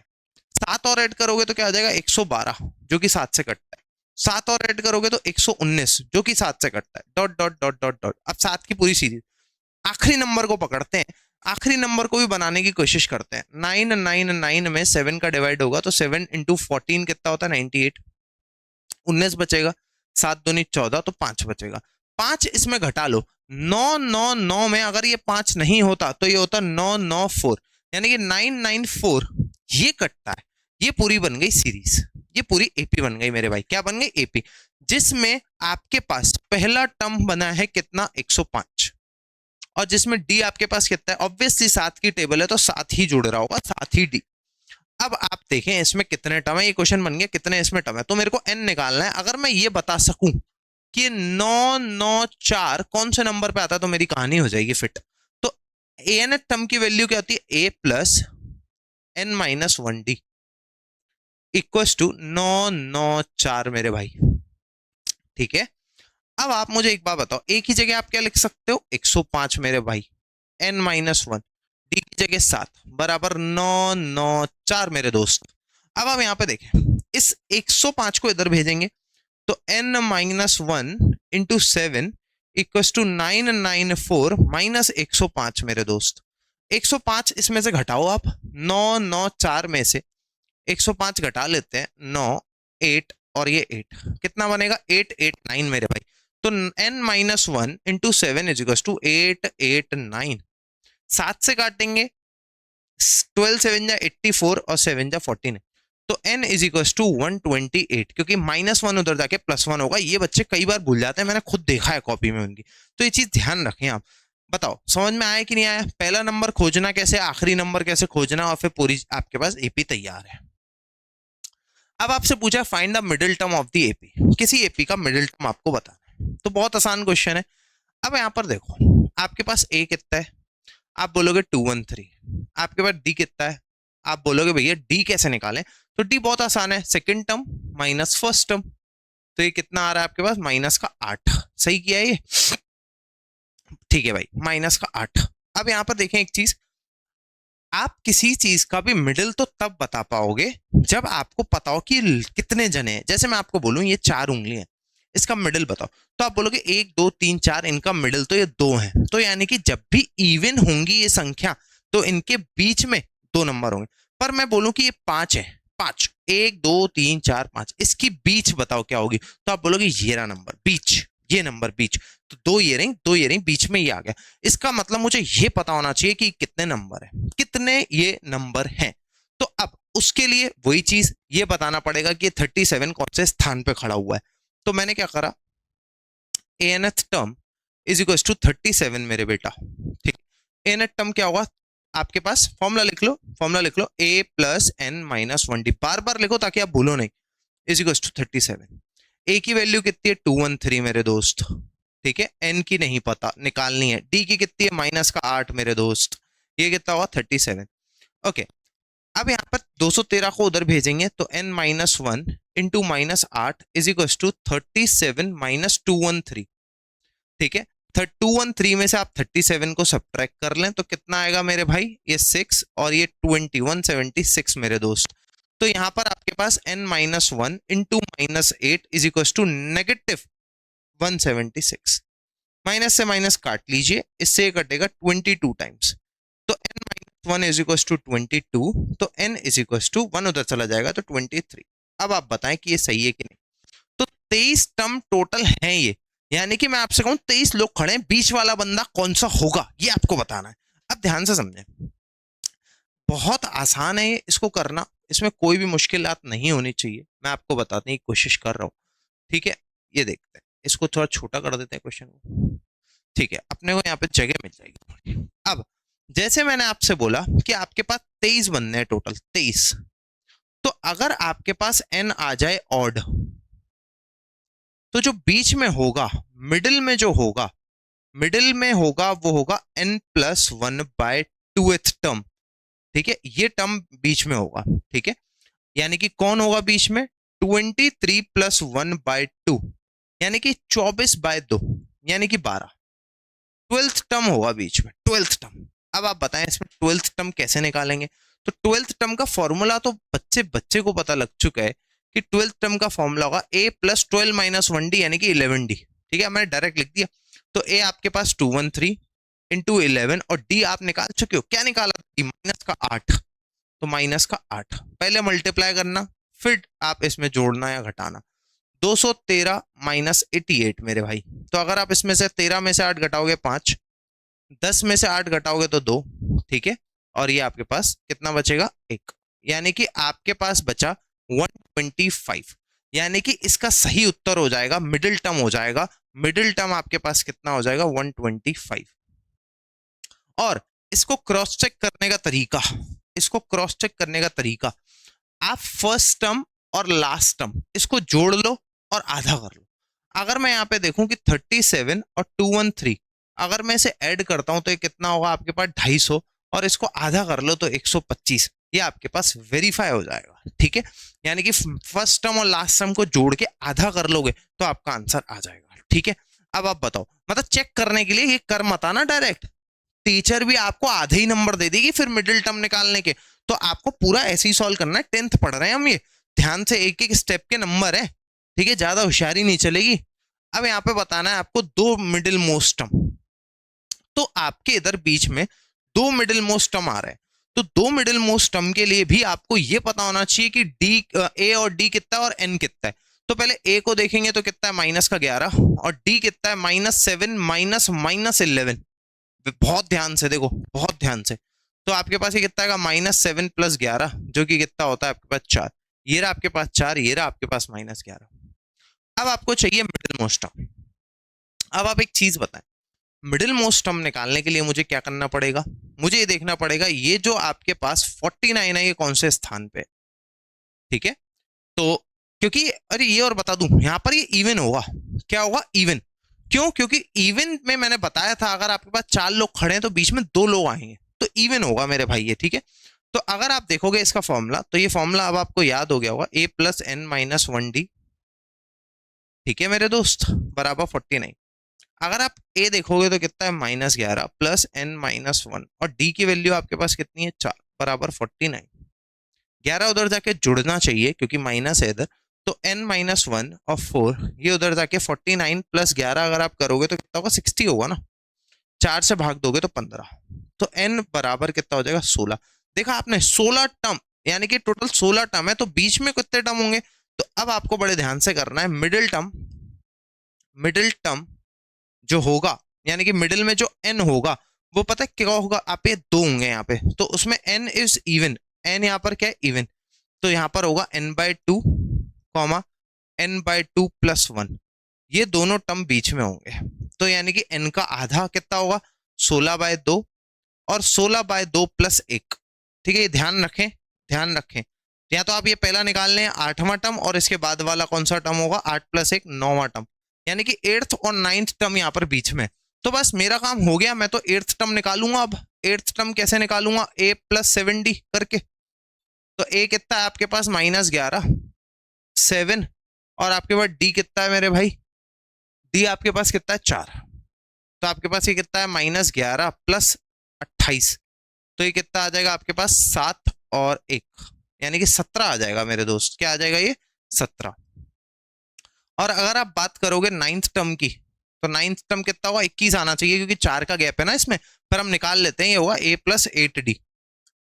A: 7 और ऐड करोगे तो क्या आ जाएगा 112 जो कि 7 से कटता है। 7 और ऐड करोगे तो 119 जो कि 7 से कटता है, dot dot dot dot dot. अब 7 की पूरी सीरीज, आखिरी नंबर को पकड़ते हैं, आखिरी नंबर को भी बनाने की कोशिश करते हैं। 999 में 7 का डिवाइड होगा तो 7 इंटू 14 कितना होता है 98, 19 बचेगा, 7 दूनी 14 तो 5 बचेगा। 5 इसमें घटा लो, 999 में अगर ये 5 नहीं होता तो ये होता 994, यानी कि 994 ये कटता है। ये पूरी बन गई सीरीज, ये पूरी एपी बन गई मेरे भाई। क्या बन गई एपी, जिसमें आपके पास पहला टर्म बना है कितना 105, और जिसमें डी आपके पास कितना है, ऑब्वियसली 7 की टेबल है तो 7 ही जुड़ रहा होगा, 7 ही डी। अब आप देखें इसमें कितने टर्म है, ये क्वेश्चन बन गया कितने इसमें टर्म है, तो मेरे को एन निकालना है। अगर मैं ये बता सकूं कि 994 कौन से नंबर पे आता है तो मेरी कहानी हो जाएगी फिट। तो एन टर्म की वैल्यू क्या होती है, A plus N minus 1d equal to 994 मेरे भाई। ठीक है, अब आप मुझे एक बात बताओ, ए की जगह आप क्या लिख सकते हो 105 मेरे भाई, एन माइनस 1, डी की जगह 7 बराबर 994 मेरे दोस्त। अब आप यहाँ पे देखें, इस 105 को इधर भेजेंगे तो n minus 1 into 7 equal to 994 minus 105 मेरे दोस्त। 105 इसमें से घटाओ आप 994 में से, 105 घटा लेते हैं, 9, 8 और ये 8, कितना बनेगा 8 8 9 मेरे भाई। तो n minus 1 into 7 is equal to 8 8 9। 7 से काटेंगे, 12 7 जा 84 और 7 जा 14 है, तो n इज इक्वल टू 128, क्योंकि -1 उधर जाके +1 होगा। ये बच्चे कई बार भूल जाते हैं, मैंने खुद देखा है कॉपी में उनकी, तो ये चीज ध्यान रखें आप। बताओ समझ में आया कि नहीं आया? पहला नंबर खोजना कैसे, आखिरी नंबर कैसे खोजना, और फिर पूरी आपके पास एपी तैयार है। अब आपसे पूछा find the middle term of the AP, किसी एपी का मिडिल टर्म आपको बताना है, तो बहुत आसान क्वेश्चन है। अब यहाँ पर देखो, आपके पास ए कितना है, आप बोलोगे 213। आपके पास डी कितना है, आप बोलोगे भैया डी कैसे निकालें, तो डी बहुत आसान है, second term minus first term. तो ये कितना आ रहा है आपके पास, -8। सही किया ये, ठीक है भाई, -8। अब यहां पर देखें एक चीज, आप किसी चीज का भी मिडिल तो तब बता पाओगे जब आपको पता हो कि कितने जने हैं। जैसे मैं आपको बोलूं ये 4 उंगली है, इसका मिडिल बताओ, तो आप बोलोगे 1 2 3 4, इनका मिडिल तो ये 2 है, तो यानी कि जब भी इवन होंगी ये संख्या तो इनके बीच में 2 नंबर होंगे। पर मैं बोलूं कि ये 5 है, 5 1 2 3 4 5, इसकी बीच बताओ क्या होगी, तो आप बोलोगे ये रहा नंबर बीच, ये नंबर बीच, तो 2 इयरिंग बीच में ये आ गया। इसका मतलब मुझे ये पता होना चाहिए कि कितने नंबर है, कितने ये नंबर हैं। तो अब उसके लिए वही चीज ये बताना पड़ेगा कि 37 कौन से स्थान पे खड़ा हुआ है। तो मैंने क्या करा, nth term is equal to 37 मेरे बेटा, ठीक। एनथ टर्म क्या होगा, आपके पास फॉर्मूला लिख लो, ए प्लस एन माइनस 1 डी, बार बार लिखो ताकि आप भूलो नहीं, इज इक्वल टू 37। ए की वैल्यू कितनी है 213 मेरे दोस्त, ठीक है। एन की नहीं पता, निकालनी है। डी की कितनी है -8 मेरे दोस्त, ये कितना होगा 37। ओके, अब यहाँ पर 213 को उधर भेजेंगे तो n-1 into -8 is equal to 37 minus 213, ठीक है। 213 में से आप 37 को सब्ट्रैक्ट कर लें तो कितना आएगा मेरे भाई, ये 6 और ये 2176 मेरे दोस्त। तो यहाँ पर आपके पास n-1 into -8 is equal to -176। Minus से माइनस काट लीजिए, इससे कटेगा 22 टाइम्स, तो n-1 इज इक्वल टू 22, तो n इज इक्वल टू 1 उधर चला जाएगा तो 23। अब आप बताएं कि ये सही है कि नहीं। तो 23 टर्म टोटल है ये, यानी कि मैं आपसे कहूं 23 लोग खड़े हैं, बीच वाला बंदा कौन सा होगा ये आपको बताना है। अब ध्यान से समझें, बहुत आसान है इसको करना, इसमें कोई भी मुश्किलात नहीं होनी चाहिए, मैं आपको बताने की कोशिश कर रहा हूँ, ठीक है। ये देखते हैं, इसको थोड़ा छोटा कर देते हैं क्वेश्चन को, ठीक है, अपने को यहाँ पे जगह मिल जाएगी। अब जैसे मैंने आपसे बोला कि आपके पास 23 बनने हैं टोटल, 23, तो अगर आपके पास n आ जाए ऑड, तो जो बीच में होगा, मिडिल में जो होगा, मिडिल में होगा वो होगा n+1/2th टर्म, ठीक है। ये टर्म बीच में होगा, ठीक है, यानी कि कौन होगा बीच में, 23 + 1/2, यानी कि 24/2, यानी कि 12, 12th टर्म होगा बीच में, 12th टर्म। अब आप बताएं इसमें 12th टर्म कैसे निकालेंगे, तो 12th टर्म का फॉर्मूला तो बच्चे बच्चे को पता लग चुका है कि 12th टर्म का फॉर्मूला होगा a + 12 - 1d, यानी कि 11d, ठीक है। मैंने डायरेक्ट लिख दिया, तो a आपके पास 213 इंटू 11 और d आप निकाल चुके हो, क्या निकाला, -8, तो -8 पहले मल्टीप्लाई करना, फिर आप इसमें जोड़ना या घटाना। 213 - 88 मेरे भाई, तो अगर आप इसमें से 13 में से 8 घटाओगे 5, 10 में से 8 घटाओगे तो 2, ठीक है, और ये आपके पास कितना बचेगा 1, यानी कि आपके पास बचा 125, यानी कि इसका सही उत्तर हो जाएगा, मिडिल टर्म हो जाएगा, मिडिल टर्म आपके पास कितना हो जाएगा 125। और इसको क्रॉस चेक करने का तरीका, इसको क्रॉस चेक करने का तरीका, आप फर्स्ट टर्म और लास्ट टर्म इसको जोड़ लो और आधा कर लो। अगर मैं यहाँ पे देखूं कि 37 और 213, अगर मैं इसे ऐड करता हूं तो ये कितना होगा आपके पास 250, और इसको आधा कर लो तो 125, ये आपके पास वेरीफाई हो जाएगा, ठीक है। यानी कि फर्स्ट टर्म और लास्ट टर्म को जोड़ के आधा कर लोगे तो आपका आंसर आ जाएगा, ठीक है। अब आप बताओ, मतलब चेक करने के लिए ये कर मत आना डायरेक्ट, टीचर भी आपको आधे ही नंबर दे देगी फिर मिडिल टर्म निकालने के, तो आपको पूरा ऐसे ही सॉल्व करना है। 10th पढ़ रहे हैं हम, ये ध्यान से एक एक स्टेप के नंबर है, ठीक है, ज्यादा होशियारी नहीं चलेगी। अब यहाँ पे बताना है आपको दो मिडिल मोस्ट टर्म, तो आपके इधर बीच में दो मिडिल मोस्ट टर्म आ रहे हैं, तो दो मिडिल मोस्ट टर्म के लिए भी आपको ये पता होना चाहिए कि डी ए और डी कितना है और एन कितना है। तो पहले ए को देखेंगे तो कितना है -11 और डी कितना है -7 -11। बहुत ध्यान से देखो, बहुत ध्यान से। तो आपके पास ये कितना आएगा -7 + 11 जो कि कितना होता है आपके पास 4। ये रहा आपके पास 4, ये रहा आपके पास -11। अब आपको चाहिए मिडिल मोस्ट टर्म। अब आप एक चीज बताएं, मिडिल मोस्ट टर्म निकालने के लिए मुझे क्या करना पड़ेगा? मुझे ये देखना पड़ेगा ये जो आपके पास 49 है ये कौन से स्थान पे, ठीक है? तो क्योंकि अरे ये और बता दूं, यहां पर ये इवन होगा। क्या होगा? इवन। क्यों? क्योंकि इवन में मैंने बताया था अगर आपके पास 4 लोग खड़े हैं तो बीच में 2 लोग आएंगे, तो इवन होगा मेरे भाई ये, ठीक है? तो अगर आप देखोगे इसका फॉर्मूला, तो ये फॉर्मूला अब आपको याद हो गया होगा, a + n - 1d, ठीक है मेरे दोस्त, बराबर 49। अगर आप a देखोगे तो कितना है -11 + n - 1 और d की वैल्यू आपके पास कितनी है 4 बराबर 49। 11 उधर जाके जुड़ना चाहिए क्योंकि माइनस है इधर, तो n - 1 और 4 ये उधर जाके 49 + 11 अगर आप करोगे तो कितना होगा 60 होगा ना। 4 से भाग दोगे तो 15, तो n बराबर कितना हो जाएगा 16। देखा आपने 16 टर्म, यानी कि टोटल 16 टर्म है, तो बीच में कितने टर्म होंगे? तो अब आपको बड़े ध्यान से करना है, मिडिल टर्म, मिडिल टर्म जो होगा यानी कि मिडिल में जो n होगा वो पता है क्या होगा? आप ये 2 होंगे यहाँ पे, तो उसमें n इज इवन, n यहाँ पर क्या है? इवन। तो यहाँ पर होगा n/2 कॉमा n/2 + 1, ये दोनों टर्म बीच में होंगे। तो यानी कि n का आधा कितना होगा 16/2 और 16/2 + 1, ठीक है? ये ध्यान रखें, ध्यान रखें। या तो आप ये पहला निकाल लें 8वां टर्म और इसके बाद वाला कौन सा टर्म होगा 8 + 1 9वां टर्म, यानी कि 8th और 9th टर्म यहाँ पर बीच में। तो बस मेरा काम हो गया, मैं तो 8th टर्म निकालूंगा। अब 8th टर्म कैसे निकालूंगा? a + 7d करके। तो a कितना है आपके पास -11 7 और आपके पास d कितना है मेरे भाई? d आपके पास कितना है 4। तो आपके पास ये कितना है -11 + 28, तो ये कितना आ जाएगा आपके पास 7 और 1 यानी कि 17 आ जाएगा मेरे दोस्त। क्या आ जाएगा ये? 17। और अगर आप बात करोगे 9th टर्म की, तो 9th टर्म कितना होगा 21 आना चाहिए क्योंकि 4 का गैप है ना इसमें। पर हम निकाल लेते हैं, ये होगा a + 8d।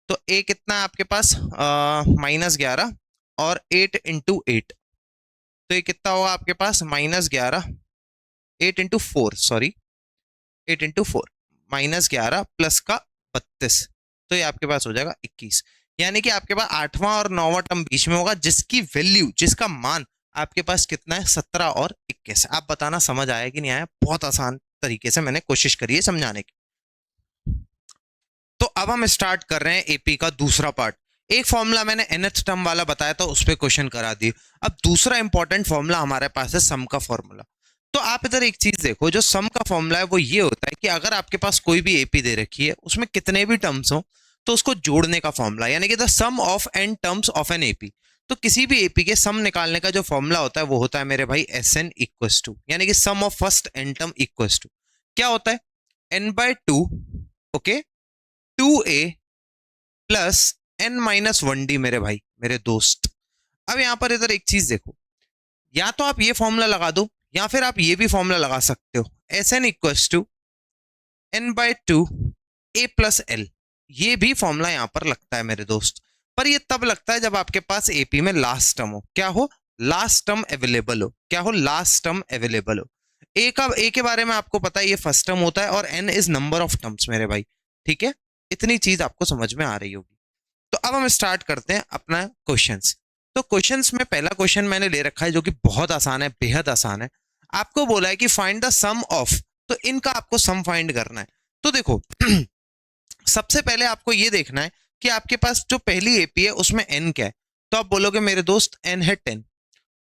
A: तो a कितना है आपके पास -11 और 8 × 8, तो ये कितना होगा आपके पास -11 8 × 4 सॉरी 8 × 4 -11 प्लस का 32, तो ये आपके पास हो जाएगा 21। यानी कि आपके पास 8वां और 9वां टर्म बीच में होगा जिसकी वैल्यू, जिसका मान आपके पास कितना है 17 और 21। आप बताना समझ आया कि नहीं आया? बहुत आसान तरीके से मैंने कोशिश करी है समझाने की। तो अब हम स्टार्ट कर रहे हैं एपी का दूसरा पार्ट। एक फॉर्मूला मैंने nth टर्म वाला बताया था, उस पर क्वेश्चन करा दिए। अब दूसरा इंपॉर्टेंट फॉर्मूला हमारे पास है सम का फॉर्मूला। तो आप इधर एक चीज देखो, जो सम का फॉर्मूला है वो ये होता है कि अगर आपके पास कोई भी एपी दे रखी है उसमें कितने भी टर्म्स हो तो उसको जोड़ने का फॉर्मूला, यानी कि the sum of n terms of an AP. तो किसी भी एपी के सम निकालने का जो फॉर्मूला होता है वो होता है मेरे भाई Sn इक्वस टू, यानी कि sum of first n term equals to क्या होता है? n/2 okay 2a plus n - 1d मेरे भाई, मेरे दोस्त। अब यहां पर इधर एक चीज देखो, या तो आप ये फॉर्मूला लगा दो या फिर आप ये भी फॉर्मूला लगा सकते हो, Sn equals to n/2 a + l। ये भी फॉर्मूला यहां पर लगता है मेरे दोस्त, पर ये तब लगता है जब आपके पास एपी में लास्ट टर्म हो। क्या हो? लास्ट टर्म अवेलेबल हो। क्या हो? लास्ट टर्म अवेलेबल हो। ए के बारे में आपको पता है ये फर्स्ट टर्म होता है और n is number of terms मेरे भाई, ठीक है? इतनी चीज आपको समझ में आ रही होगी। तो अब हम स्टार्ट करते हैं अपना क्वेश्चंस। तो क्वेश्चंस में पहला क्वेश्चन मैंने ले रखा है जो कि बहुत आसान है, बेहद आसान है। आपको बोला है कि फाइंड द सम ऑफ, तो इनका आपको सम फाइंड करना है। तो देखो सबसे पहले आपको ये देखना है कि आपके पास जो पहली एपी है उसमें n क्या है। तो आप बोलोगे मेरे दोस्त n है 10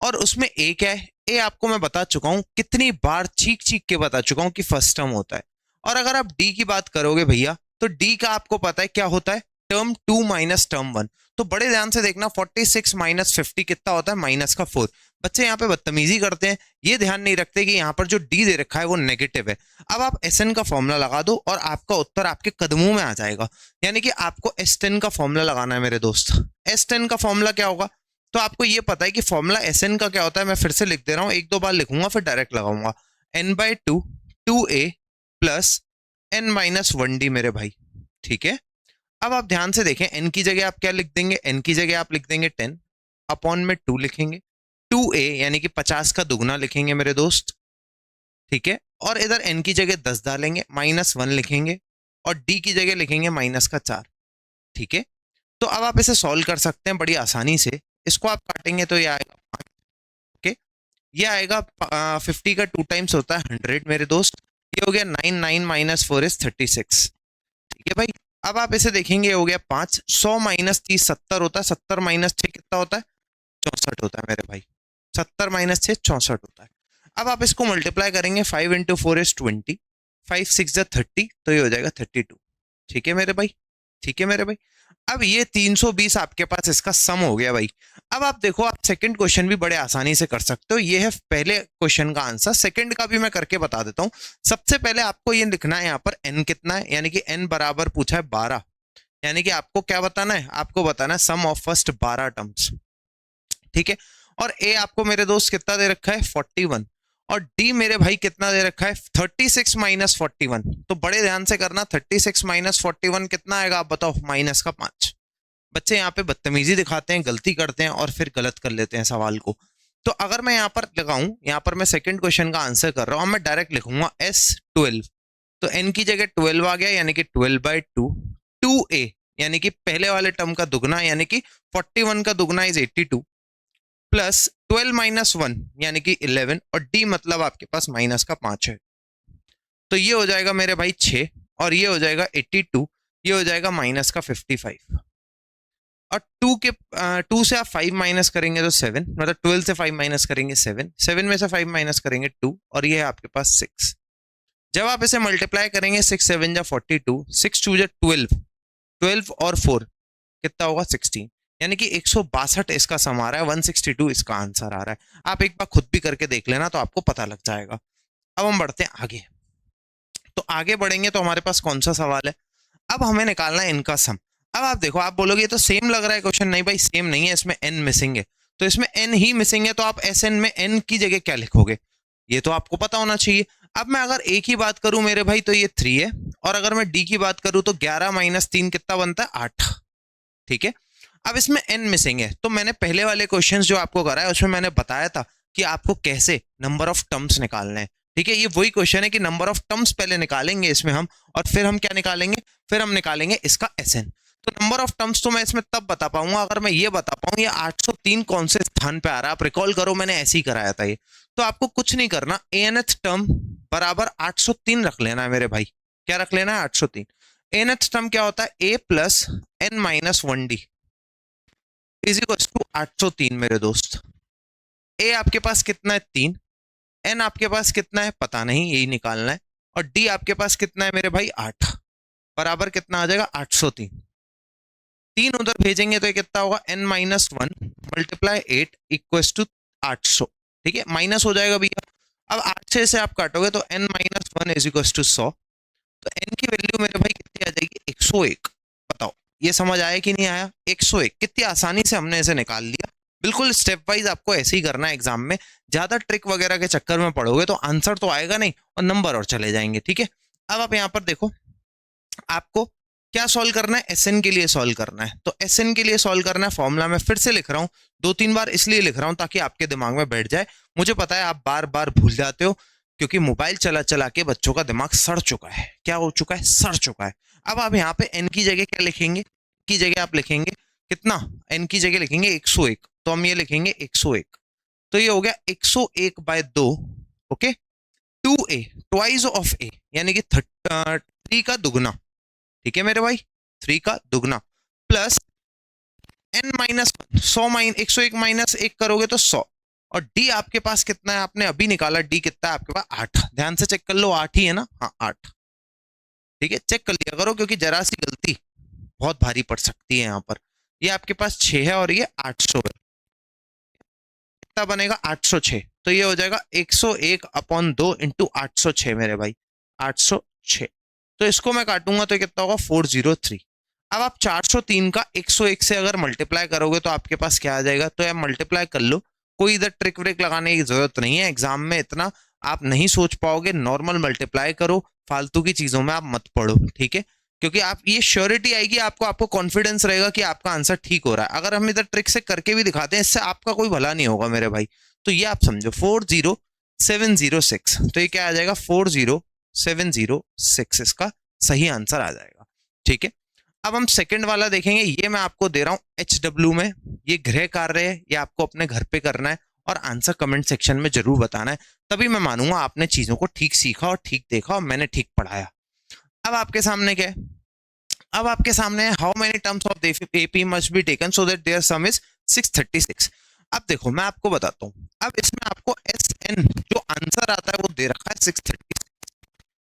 A: और उसमें a क्या है? a आपको मैं बता चुका हूं, कितनी बार चीख चीख के बता चुका हूं कि फर्स्ट टर्म होता है। और अगर आप d की बात करोगे भैया, तो d का आपको पता है क्या होता है? Term 2 minus term 1। तो बड़े ध्यान से देखना, 46 - 50 कितना होता है? -4। बच्चे यहाँ पे बदतमीजी करते हैं, ये ध्यान नहीं रखते कि यहाँ पर जो d दे रखा है वो नेगेटिव है। अब आप Sn का फॉर्मूला लगा दो और आपका उत्तर आपके कदमों में आ जाएगा। यानी कि आपको S10 का फॉर्मूला लगाना है मेरे दोस्त। S10 का फॉर्मूला क्या होगा? तो आपको ये पता है कि फॉर्मूला Sn का क्या होता है, मैं फिर से लिख दे रहा हूँ, एक दो बार लिखूंगा फिर डायरेक्ट लगाऊंगा। n/2 2a plus n - 1d मेरे भाई, ठीक है? अब आप ध्यान से देखें, n की जगह आप क्या लिख देंगे, n की जगह आप लिख देंगे 10 अपॉन में 2 लिखेंगे, 2a यानी कि 50 का दुगना लिखेंगे मेरे दोस्त, ठीक है। और इधर n की जगह 10 डालेंगे, -1 लिखेंगे और d की जगह लिखेंगे -4, ठीक है। तो अब आप इसे सॉल्व कर सकते हैं बड़ी आसानी से। इसको आप काटेंगे तो ये आएगा 5, ओके। ये आएगा 50 का 2 टाइम्स होता है 100 मेरे दोस्त। ये हो गया 9, 9 - 4 इज 36, ठीक है भाई। अब आप इसे देखेंगे, ये हो गया 5, 100 - 30 70 होता है, 70 - 6 कितना होता है, 64 होता है मेरे भाई। 70 - 6 64 होता है। अब आप इसको मल्टीप्लाई करेंगे, 5 × 4 इज 20, 5 × 6 = 30, तो ये हो जाएगा 32, ठीक है मेरे भाई, ठीक है मेरे भाई। अब ये 320 आपके पास इसका सम हो गया भाई। अब आप देखो, आप सेकंड क्वेश्चन भी बड़े आसानी से कर सकते हो। ये है पहले क्वेश्चन का आंसर, सेकंड का भी मैं करके बता देता हूं। सबसे पहले आपको ये लिखना है यहाँ पर n कितना है, यानी कि n बराबर पूछा है 12, यानी कि आपको क्या बताना है, आपको बताना है सम ऑफ फर्स्ट 12 टर्म्स, ठीक है। और a आपको मेरे दोस्त कितना दे रखा है 41, और d मेरे भाई कितना दे रखा है 36 - 41। तो बड़े ध्यान से करना, 36 - 41 कितना आएगा आप बताओ, -5। बच्चे यहाँ पे बदतमीजी दिखाते हैं, गलती करते हैं और फिर गलत कर लेते हैं सवाल को। तो अगर मैं यहाँ पर लगाऊं, यहाँ पर मैं सेकंड क्वेश्चन का आंसर कर रहा हूं, मैं डायरेक्ट लिखूंगा S12, तो n की जगह 12 आ गया, यानी कि 12/2, 2a यानी कि पहले वाले टर्म का दुगना, यानी कि 41 का दुगना इज 82, प्लस 12 - 1 यानी कि 11, और d मतलब आपके पास -5 है। तो ये हो जाएगा मेरे भाई 6, और ये हो जाएगा 82, ये हो जाएगा -55। और 2 से आप 5 माइनस करेंगे तो 7, मतलब 12 से 5 माइनस करेंगे 7, 7 में से 5 माइनस करेंगे 2, और ये है आपके पास 6। जब आप इसे मल्टीप्लाई करेंगे, 6 7 जा 42, 6 2 जा 12, 12 और 4 कितना होगा 16, यानी कि 162 इसका सम आ रहा है, 162 इसका आंसर आ रहा है। आप एक बार खुद भी करके देख लेना तो आपको पता लग जाएगा। अब हम बढ़ते हैं आगे। तो आगे बढ़ेंगे तो हमारे पास कौन सा सवाल है, अब हमें निकालना है इनका सम। अब आप देखो, आप बोलोगे ये तो सेम लग रहा है क्वेश्चन, नहीं भाई सेम नहीं है, इसमें n मिसिंग है। तो इसमें n ही मिसिंग है, तो आप Sn में n की जगह क्या लिखोगे, ये तो आपको पता होना चाहिए। अब मैं अगर a की बात करूं मेरे भाई तो ये 3 है, और अगर मैं d की बात करूं तो 11 - 3 कितना बनता है 8, ठीक है। अब इसमें n मिसिंग है, तो मैंने पहले वाले क्वेश्चन जो आपको कराया उसमें मैंने बताया था कि आपको कैसे नंबर ऑफ टर्म्स निकालने हैं, ठीक है। ये वही क्वेश्चन है कि नंबर ऑफ टर्म्स पहले निकालेंगे इसमें हम, और फिर हम क्या निकालेंगे, फिर हम निकालेंगे इसका Sn। तो नंबर ऑफ टर्म्स तो मैं इसमें तब बता पाऊंगा अगर मैं ये बता पाऊं ये 803 कौन से स्थान पे आ रहा है। आप रिकॉल करो, मैंने ऐसे ही कराया था ये। तो आपको कुछ नहीं करना, anth टर्म बराबर 803 रख लेना है मेरे भाई। क्या रख लेना है 803। anth टर्म क्या होता है a plus n minus 1d is equal to 803 मेरे दोस्त। a आपके पास कितना है 3, n आपके पास कितना है पता नहीं, यही निकालना है, और d आपके पास कितना है मेरे भाई 8, बराबर कितना आ जाएगा 803। 3 उधर भेजेंगे तो ये कितना होगा n - 1 मल्टीप्लाई 8 इक्वल टू 800, ठीक है, माइनस हो जाएगा भैया। अब 800 से आप काटोगे तो n - 1 इज इक्वल टू 100, तो n की वैल्यू मेरे भाई कितनी आ जाएगी 101। बताओ ये समझ आया कि नहीं आया, 101 कितनी आसानी से हमने इसे निकाल लिया। बिल्कुल स्टेप वाइज आपको ऐसे ही करना है एग्जाम में, ज्यादा ट्रिक वगैरह के चक्कर में पड़ोगे तो आंसर तो आएगा नहीं और नंबर और चले जाएंगे, ठीक है। अब आप यहाँ पर देखो, आपको क्या सॉल्व करना है, Sn के लिए सॉल्व करना है। तो Sn के लिए सॉल्व करना है, फॉर्मूला मैं फिर से लिख रहा हूँ, 2-3 बार इसलिए लिख रहा हूँ ताकि आपके दिमाग में बैठ जाए। मुझे पता है आप बार बार भूल जाते हो, क्योंकि मोबाइल चला चला के बच्चों का दिमाग सड़ चुका है। क्या हो चुका है, सड़ चुका है। अब आप यहाँ पे n की जगह क्या लिखेंगे, की जगह आप लिखेंगे कितना, n की जगह लिखेंगे 101, तो हम ये लिखेंगे 101, तो ये हो गया 101/2, okay. 2a twice of a यानी कि 3 का दुगना, ठीक है मेरे भाई, 3 का दुगना, प्लस n माइनस 100 101 माइनस 1 करोगे तो 100, और d आपके पास कितना है, आपने अभी निकाला, d कितना है आपके पास 8, ध्यान से चेक कर लो 8 ही है ना, हाँ 8, ठीक है, चेक कर लिया करो क्योंकि जरा सी गलती बहुत भारी पड़ सकती है यहाँ पर। ये आपके पास 6 है और ये 800 है, कितना बनेगा 806, तो ये हो जाएगा 101/2 इंटू 806 मेरे भाई, 806। तो इसको मैं काटूंगा तो कितना होगा 403। अब आप 403 का 101 से अगर मल्टीप्लाई करोगे तो आपके पास क्या आ जाएगा, तो यार मल्टीप्लाई कर लो, कोई इधर ट्रिक व्रिक लगाने की जरूरत नहीं है, एग्जाम में इतना आप नहीं सोच पाओगे, नॉर्मल मल्टीप्लाई करो, फालतू की चीजों में आप मत पढ़ो, ठीक है। क्योंकि आप ये श्योरिटी आएगी आपको, आपको कॉन्फिडेंस रहेगा कि आपका आंसर ठीक हो रहा है। अगर हम इधर ट्रिक से करके भी दिखाते हैं, इससे आपका कोई भला नहीं होगा मेरे भाई। तो ये आप समझो 40706, तो ये क्या आ जाएगा 40706, इसका सही आंसर आ जाएगा। ठीक है, अब हम सेकंड वाला देखेंगे। ये मैं आपको दे रहा हूं HW में, ये गृह कार्य है, ये आपको अपने घर पे करना है और आंसर कमेंट सेक्शन में जरूर बताना है, तभी मैं मानूंगा आपने चीजों को ठीक सीखा और ठीक देखा और मैंने ठीक पढ़ाया। अब आपके सामने क्या है, अब आपके सामने how many terms of AP must be taken so that their sum is 636। अब देखो मैं आपको बताता हूं, अब इसमें आपको SN जो आंसर आता है वो दे रखा है 636।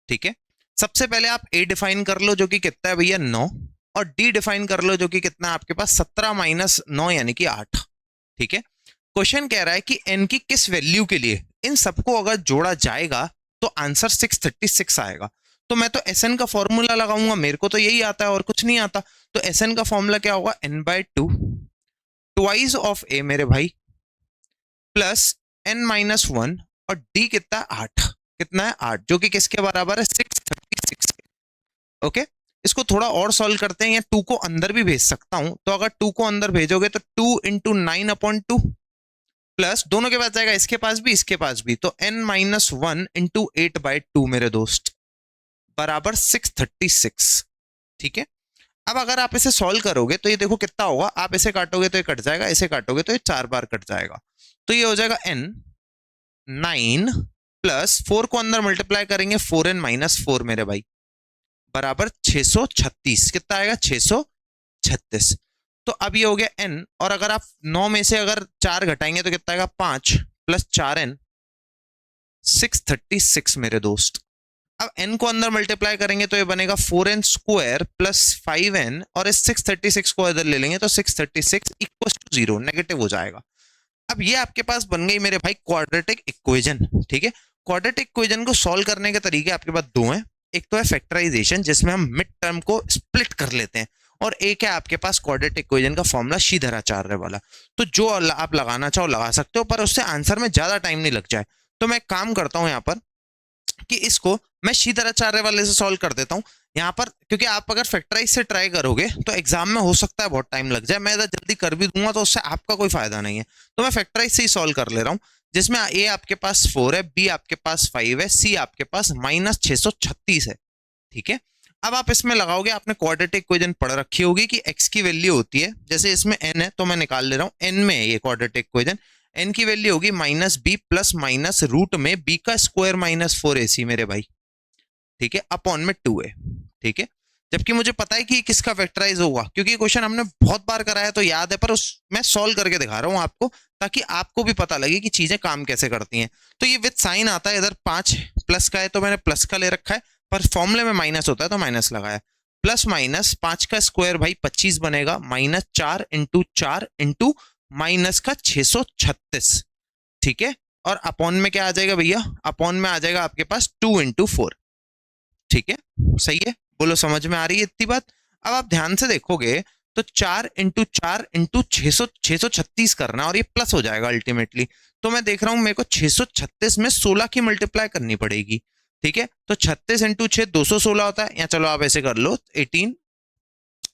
A: ठीक है, सबसे पहले आप A डिफाइन कर लो जो कि कितना है भैया 9, और D डिफाइन कर लो जो कि कितना है आपके पास 17 माइनस 9 यानी कि 8। ठीक है, क्वेश्चन कह रहा है कि n की किस वैल्यू के लिए इन सबको अगर जोड़ा जाएगा तो आंसर 636 आएगा। तो मैं तो SN का फॉर्मूला लगाऊंगा, मेरे को तो यही आता है और कुछ नहीं आता। तो SN का फॉर्मूला क्या होगा, n/2 ट्वाइस ऑफ A मेरे भाई, प्लस n-1, और D कितना 8, कितना है 8, जो कि किसके बराबर है 636। ओके, इसको थोड़ा और सॉल्व करते हैं, या 2 को अंदर भी भेज सकता हूं। तो अगर 2 को अंदर भेजोगे तो 2 इंटू 9/2 प्लस दोनों के पास जाएगा, इसके पास भी इसके पास भी, तो n-1 इंटू 8/2 मेरे दोस्त बराबर 636। ठीक है, अब अगर आप इसे सॉल्व करोगे तो ये देखो कितना होगा, आप इसे काटोगे तो ये कट जाएगा, इसे काटोगे तो ये 4 बार कट जाएगा। तो ये हो जाएगा n9 प्लस 4 को अंदर मल्टीप्लाई करेंगे 4n-4 मेरे भाई बराबर 636। कितना आएगा 636। तो अब ये हो गया n, और अगर आप 9 में से अगर 4 घटाएंगे तो कितना आएगा 5 प्लस 4n 636 मेरे दोस्त। अब n को अंदर मल्टीप्लाई करेंगे तो ये बनेगा 4n स्क्वायर प्लस 5n, और इस 636 को इधर ले लेंगे तो 636 इक्वल टू 0, नेगेटिव हो जाएगा। अब ये आपके पास बन गई मेरे भाई क्वाड्रेटिक इक्वेशन। ठीक है, क्वाड्रेटिक इक्वेशन को सॉल्व करने के तरीके आपके पास दो हैं, एक तो है फैक्टराइजेशन जिसमें हम मिड टर्म को स्प्लिट कर लेते हैं, और एक है आपके पास क्वाड्रेटिक इक्वेशन का फॉर्मूला श्रीधराचार्य वाला। तो जो आप लगाना चाहो लगा सकते हो, पर उससे आंसर में ज्यादा टाइम नहीं लग जाए। तो मैं काम करता हूं यहाँ पर कि इसको मैं श्रीधराचार्य वाले से सॉल्व कर देता हूं यहाँ पर, क्योंकि आप अगर फैक्टराइज से ट्राई करोगे तो एग्जाम में हो सकता है बहुत टाइम लग जाए, मैं इधर जल्दी कर भी दूंगा तो उससे आपका कोई फायदा नहीं है। तो मैं फैक्टराइज से ही सॉल्व कर ले रहा हूँ, जिसमें ए आपके पास 4 है, बी आपके पास 5 है, सी आपके पास -636 है। ठीक है, अब आप इसमें लगाओगे, आपने क्वाड्रेटिक इक्वेशन पढ़ रखी होगी कि x की वैल्यू होती है, जैसे इसमें n है तो मैं निकाल ले रहा हूँ, n में है ये क्वाड्रेटिक इक्वेशन, n की वैल्यू होगी -b प्लस माइनस रूट में b का स्क्वायर -4ac मेरे भाई। ठीक है, अपॉन में 2a। ठीक है, जबकि मुझे पता है कि किसका फैक्टराइज होगा, क्योंकि क्वेश्चन हमने बहुत बार कराया तो याद है, पर उस मैं सॉल्व करके दिखा रहा हूं आपको, ताकि आपको भी पता लगे कि चीजें काम कैसे करती हैं। तो ये विद साइन आता है, इधर 5 प्लस का है तो मैंने प्लस का ले रखा है, पर फॉर्मूले में माइनस होता है तो माइनस लगाया। प्लस माइनस 5 का स्क्वायर भाई 25 बनेगा, -4 इंटू 4 इंटू माइनस का 636। ठीक है, और अपॉन में क्या आ जाएगा भैया, अपॉन में आ जाएगा आपके पास 2 इंटू 4। ठीक है, सही है, बोलो समझ में आ रही है इतनी बात। अब आप ध्यान से देखोगे तो 4 इंटू 4 इंटू 636 करना, और ये प्लस हो जाएगा अल्टीमेटली। तो मैं देख रहा हूं मेरे को 636 में 16 की मल्टीप्लाई करनी पड़ेगी। ठीक है, तो 36 इंटू 6 216 होता है, या चलो आप ऐसे कर लो 18,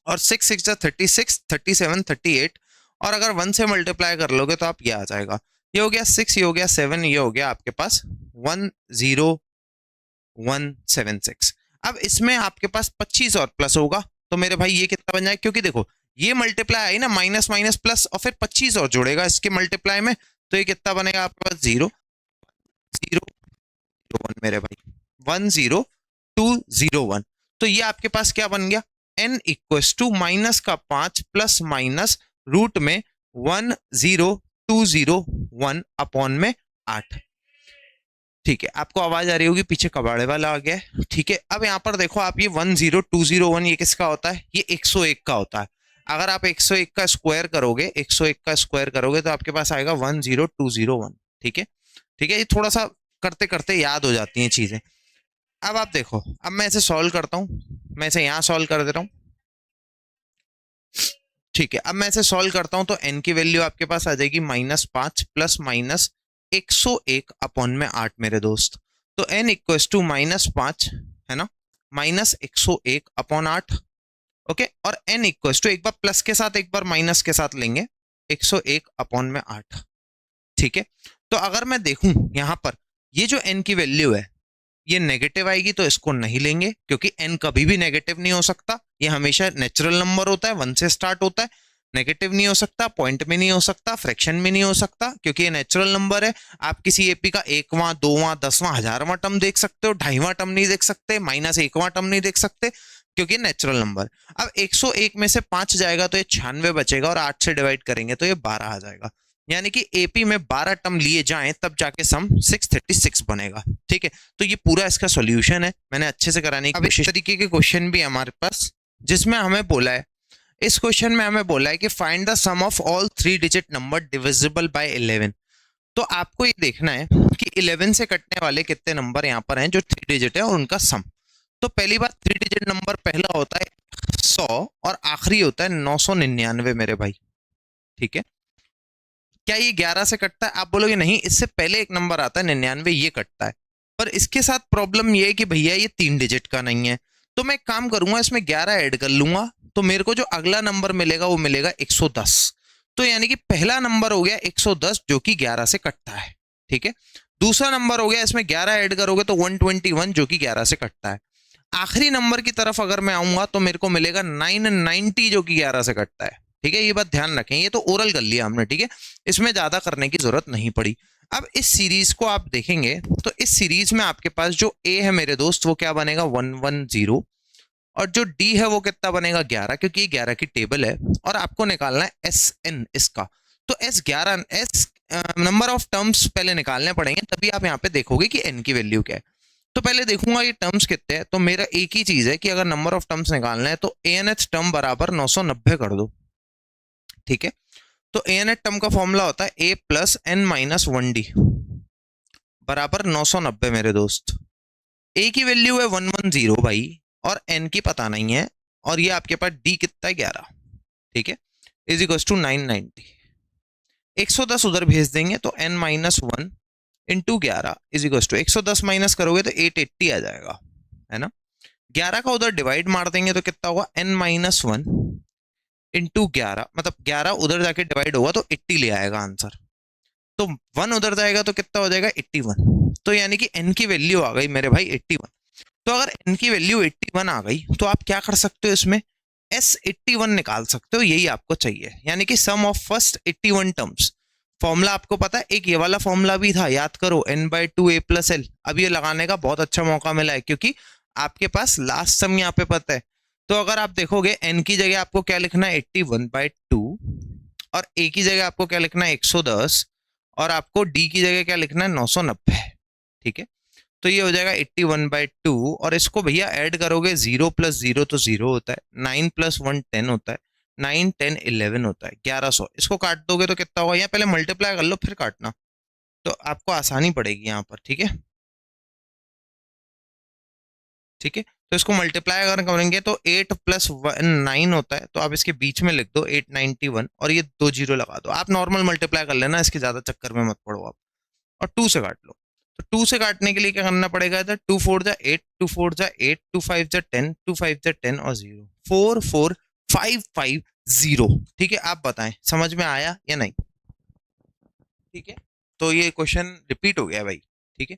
A: और 6 6 36 37 38, और अगर 1 से मल्टीप्लाई कर लोगे तो आप ये आ जाएगा, ये हो गया 6, ये हो गया 7, ये हो गया आपके पास 10176। अब इसमें आपके पास 25 और प्लस होगा, तो मेरे भाई ये कितना बन जाएगा, क्योंकि देखो ये मल्टीप्लाई आई ना, माइनस माइनस प्लस, और फिर 25 और जोड़ेगा इसके मल्टीप्लाई में, तो ये कितना बनेगा आपके पास 0 0 0 1 मेरे भाई 10201। तो ये आपके पास क्या बन गया, n इक्वस टू माइनस का 5 प्लस माइनस रूट में 10201 अपॉन में 8। ठीक है, आपको आवाज आ रही होगी पीछे कबाड़े वाला आ गया है। ठीक है, अब यहाँ पर देखो आप, ये 10201 ये किसका होता है, ये 101 का होता है। अगर आप 101 का स्क्वायर करोगे, 101 का स्क्वायर करोगे तो आपके पास आएगा 10201। ठीक है, ठीक है, ये थोड़ा सा करते करते याद हो जाती हैं चीजें। अब आप देखो, अब मैं इसे सॉल्व करता हूं, मैं इसे यहां सॉल्व कर दे रहा हूं। ठीक है, अब मैं इसे सॉल्व करता हूं तो n की वैल्यू आपके पास आ जाएगी -5 प्लस माइनस 101 अपॉन में 8 मेरे दोस्त। तो n इक्वल टू -5 है ना, माइनस 101 अपॉन 8। ओके, और n इक्वल टू, एक बार प्लस के साथ एक बार माइनस के साथ लेंगे, 101 अपॉन में 8। ठीक है, तो अगर मैं देखूं यहां पर ये जो n की वैल्यू है ये नेगेटिव आएगी तो इसको नहीं लेंगे, क्योंकि n कभी भी नेगेटिव नहीं हो सकता, ये हमेशा नेचुरल नंबर होता है, 1 से स्टार्ट होता है, नेगेटिव नहीं हो सकता, पॉइंट में नहीं हो सकता, फ्रैक्शन में नहीं हो सकता, क्योंकि ये नेचुरल नंबर है। आप किसी एपी का 1वां 2वां 10वां 1000वां टर्म देख सकते हो, 2.5वां टर्म नहीं देख सकते, -1वां टर्म नहीं देख सकते, क्योंकि नेचुरल नंबर। अब 101 में से 5 जाएगा तो ये 96 बचेगा, और 8 से डिवाइड करेंगे तो ये 12 आ जाएगा। यानी कि एपी में 12 टर्म लिए जाएं तब जाके सम 636 बनेगा। ठीक है, तो ये पूरा इसका सॉल्यूशन है, मैंने अच्छे से कराने की कोशिश। तरीके के क्वेश्चन भी हमारे पास, जिसमें हमें बोला है, इस क्वेश्चन में हमें बोला है कि find the sum of all 3 digit number divisible by 11। तो आपको ये देखना है कि 11 से कटने वाले कितने नंबर यहाँ पर हैं जो 3 डिजिट है और उनका सम। तो पहली बात, 3 डिजिट नंबर पहला होता है 100 और आखिरी होता है 999 मेरे भाई। ठीक है, क्या ये 11 से कटता है? आप बोलोगे नहीं, इससे पहले एक नंबर आता है 99, ये कटता है। पर इसके साथ प्रॉब्लम ये है कि भैया ये 3 डिजिट का नहीं है, तो मैं एक काम करूंगा, इसमें 11 ऐड कर लूंगा, तो मेरे को जो अगला नंबर मिलेगा वो मिलेगा 110। तो यानी कि पहला नंबर हो गया 110 जो कि 11 से कटता है। ठीक है, दूसरा नंबर हो गया, इसमें 11 ऐड करोगे तो 121 जो कि 11 से कटता है। आखिरी नंबर की तरफ अगर मैं आऊंगा तो मेरे को मिलेगा 990 जो कि 11 से कटता है। ठीक है, ये बात ध्यान रखें, ये तो ओरल कर लिया हमने। ठीक है, इसमें ज्यादा करने की जरूरत नहीं पड़ी। अब इस सीरीज को आप देखेंगे तो इस सीरीज में आपके पास जो ए है मेरे दोस्त वो क्या बनेगा 110, और जो डी है वो कितना बनेगा 11, क्योंकि ये 11 की टेबल है, और आपको निकालना है एस एन इसका। तो एस नंबर ऑफ टर्म्स पहले निकालने पड़ेंगे, तभी आप यहाँ पे देखोगे कि एन की वैल्यू क्या है। तो पहले देखूंगा ये टर्म्स कितने हैं, तो मेरा एक ही चीज है कि अगर नंबर ऑफ टर्म्स निकालना है तो ए एन एच टर्म बराबर 990 कर दो। ठीक है, तो ए एन एच टर्म का फॉर्मूला होता है A plus N minus 1 D बराबर 990 मेरे दोस्त। ए की वैल्यू है 110 भाई, और एन की पता नहीं है, और ये आपके पास डी कितना है 11। ठीक है, इज इक्वल टू 990। 110 उधर भेज देंगे तो n minus 1 into 11 is equal to 110 minus करोगे तो 880 आ जाएगा, है ना। 11 का उधर डिवाइड मार देंगे तो कितना होगा n माइनस 1 इंटू 11, मतलब 11 उधर जाके डिवाइड होगा तो 80 ले आएगा आंसर। तो 1 उधर जाएगा तो कितना हो जाएगा 81। तो यानी कि n की वैल्यू आ गई मेरे भाई 81। तो अगर n की वैल्यू 81 आ गई तो आप क्या कर सकते हो, इसमें S81 निकाल सकते हो, यही आपको चाहिए। यानी कि sum of first 81 terms. Formula आपको पता है, एक ये वाला फॉर्मूला भी था, याद करो, n/2 a प्लस एल। अब ये लगाने का बहुत अच्छा मौका मिला है, क्योंकि आपके पास लास्ट सम यहाँ पे पता है। तो अगर आप देखोगे n की जगह आपको क्या लिखना है 81/2, और a की जगह आपको क्या लिखना है 110, और आपको d की जगह क्या लिखना है 990। ठीक है, तो ये हो जाएगा 81/2, और इसको भैया ऐड करोगे, 0 प्लस 0 तो 0 होता है, 9 प्लस 1 10 होता है, 9 10 11 होता है, 1100। इसको काट दोगे तो कितना होगा, या पहले मल्टीप्लाई कर लो फिर काटना, तो आपको आसानी पड़ेगी यहाँ पर। ठीक है, ठीक है, तो इसको मल्टीप्लाई अगर करेंगे तो 8 प्लस 9 होता है, तो आप इसके बीच में लिख दो 891, और ये 2 जीरो लगा दो। आप नॉर्मल मल्टीप्लाई कर लेना, इसके ज्यादा चक्कर में मत पड़ो आप, और 2 से काट लो। तो 2 से काटने के लिए क्या करना पड़ेगा, इधर 2 4 जा 8, 2 4 जा 8, 2 5 जा 10, 2 5 जा 10 और 0, 4 4 5 5 0। ठीक है, आप बताएं समझ में आया या नहीं। ठीक है, तो ये क्वेश्चन रिपीट हो गया भाई। ठीक है,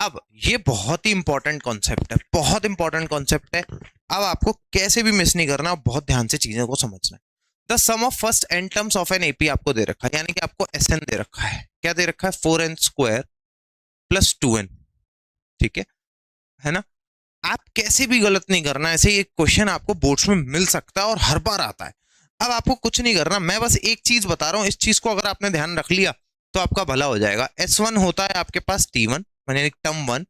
A: अब ये बहुत ही इंपॉर्टेंट कॉन्सेप्ट है, बहुत इंपॉर्टेंट कॉन्सेप्ट है। अब आपको कैसे भी मिस नहीं करना, बहुत ध्यान से चीजों को समझना है। The sum of first n terms of an AP आपको दे रखा है, यानी कि आपको एस एन दे रखा है। क्या दे रखा है, 4n² प्लस 2n। ठीक है ना। आप कैसे भी गलत नहीं करना, ऐसे ये क्वेश्चन आपको बोर्ड्स में मिल सकता है और हर बार आता है। अब आपको कुछ नहीं करना, मैं बस एक चीज बता रहा हूं, इस चीज को अगर आपने ध्यान रख लिया तो आपका भला हो जाएगा। S1 होता है आपके पास T1 यानी टर्म 1,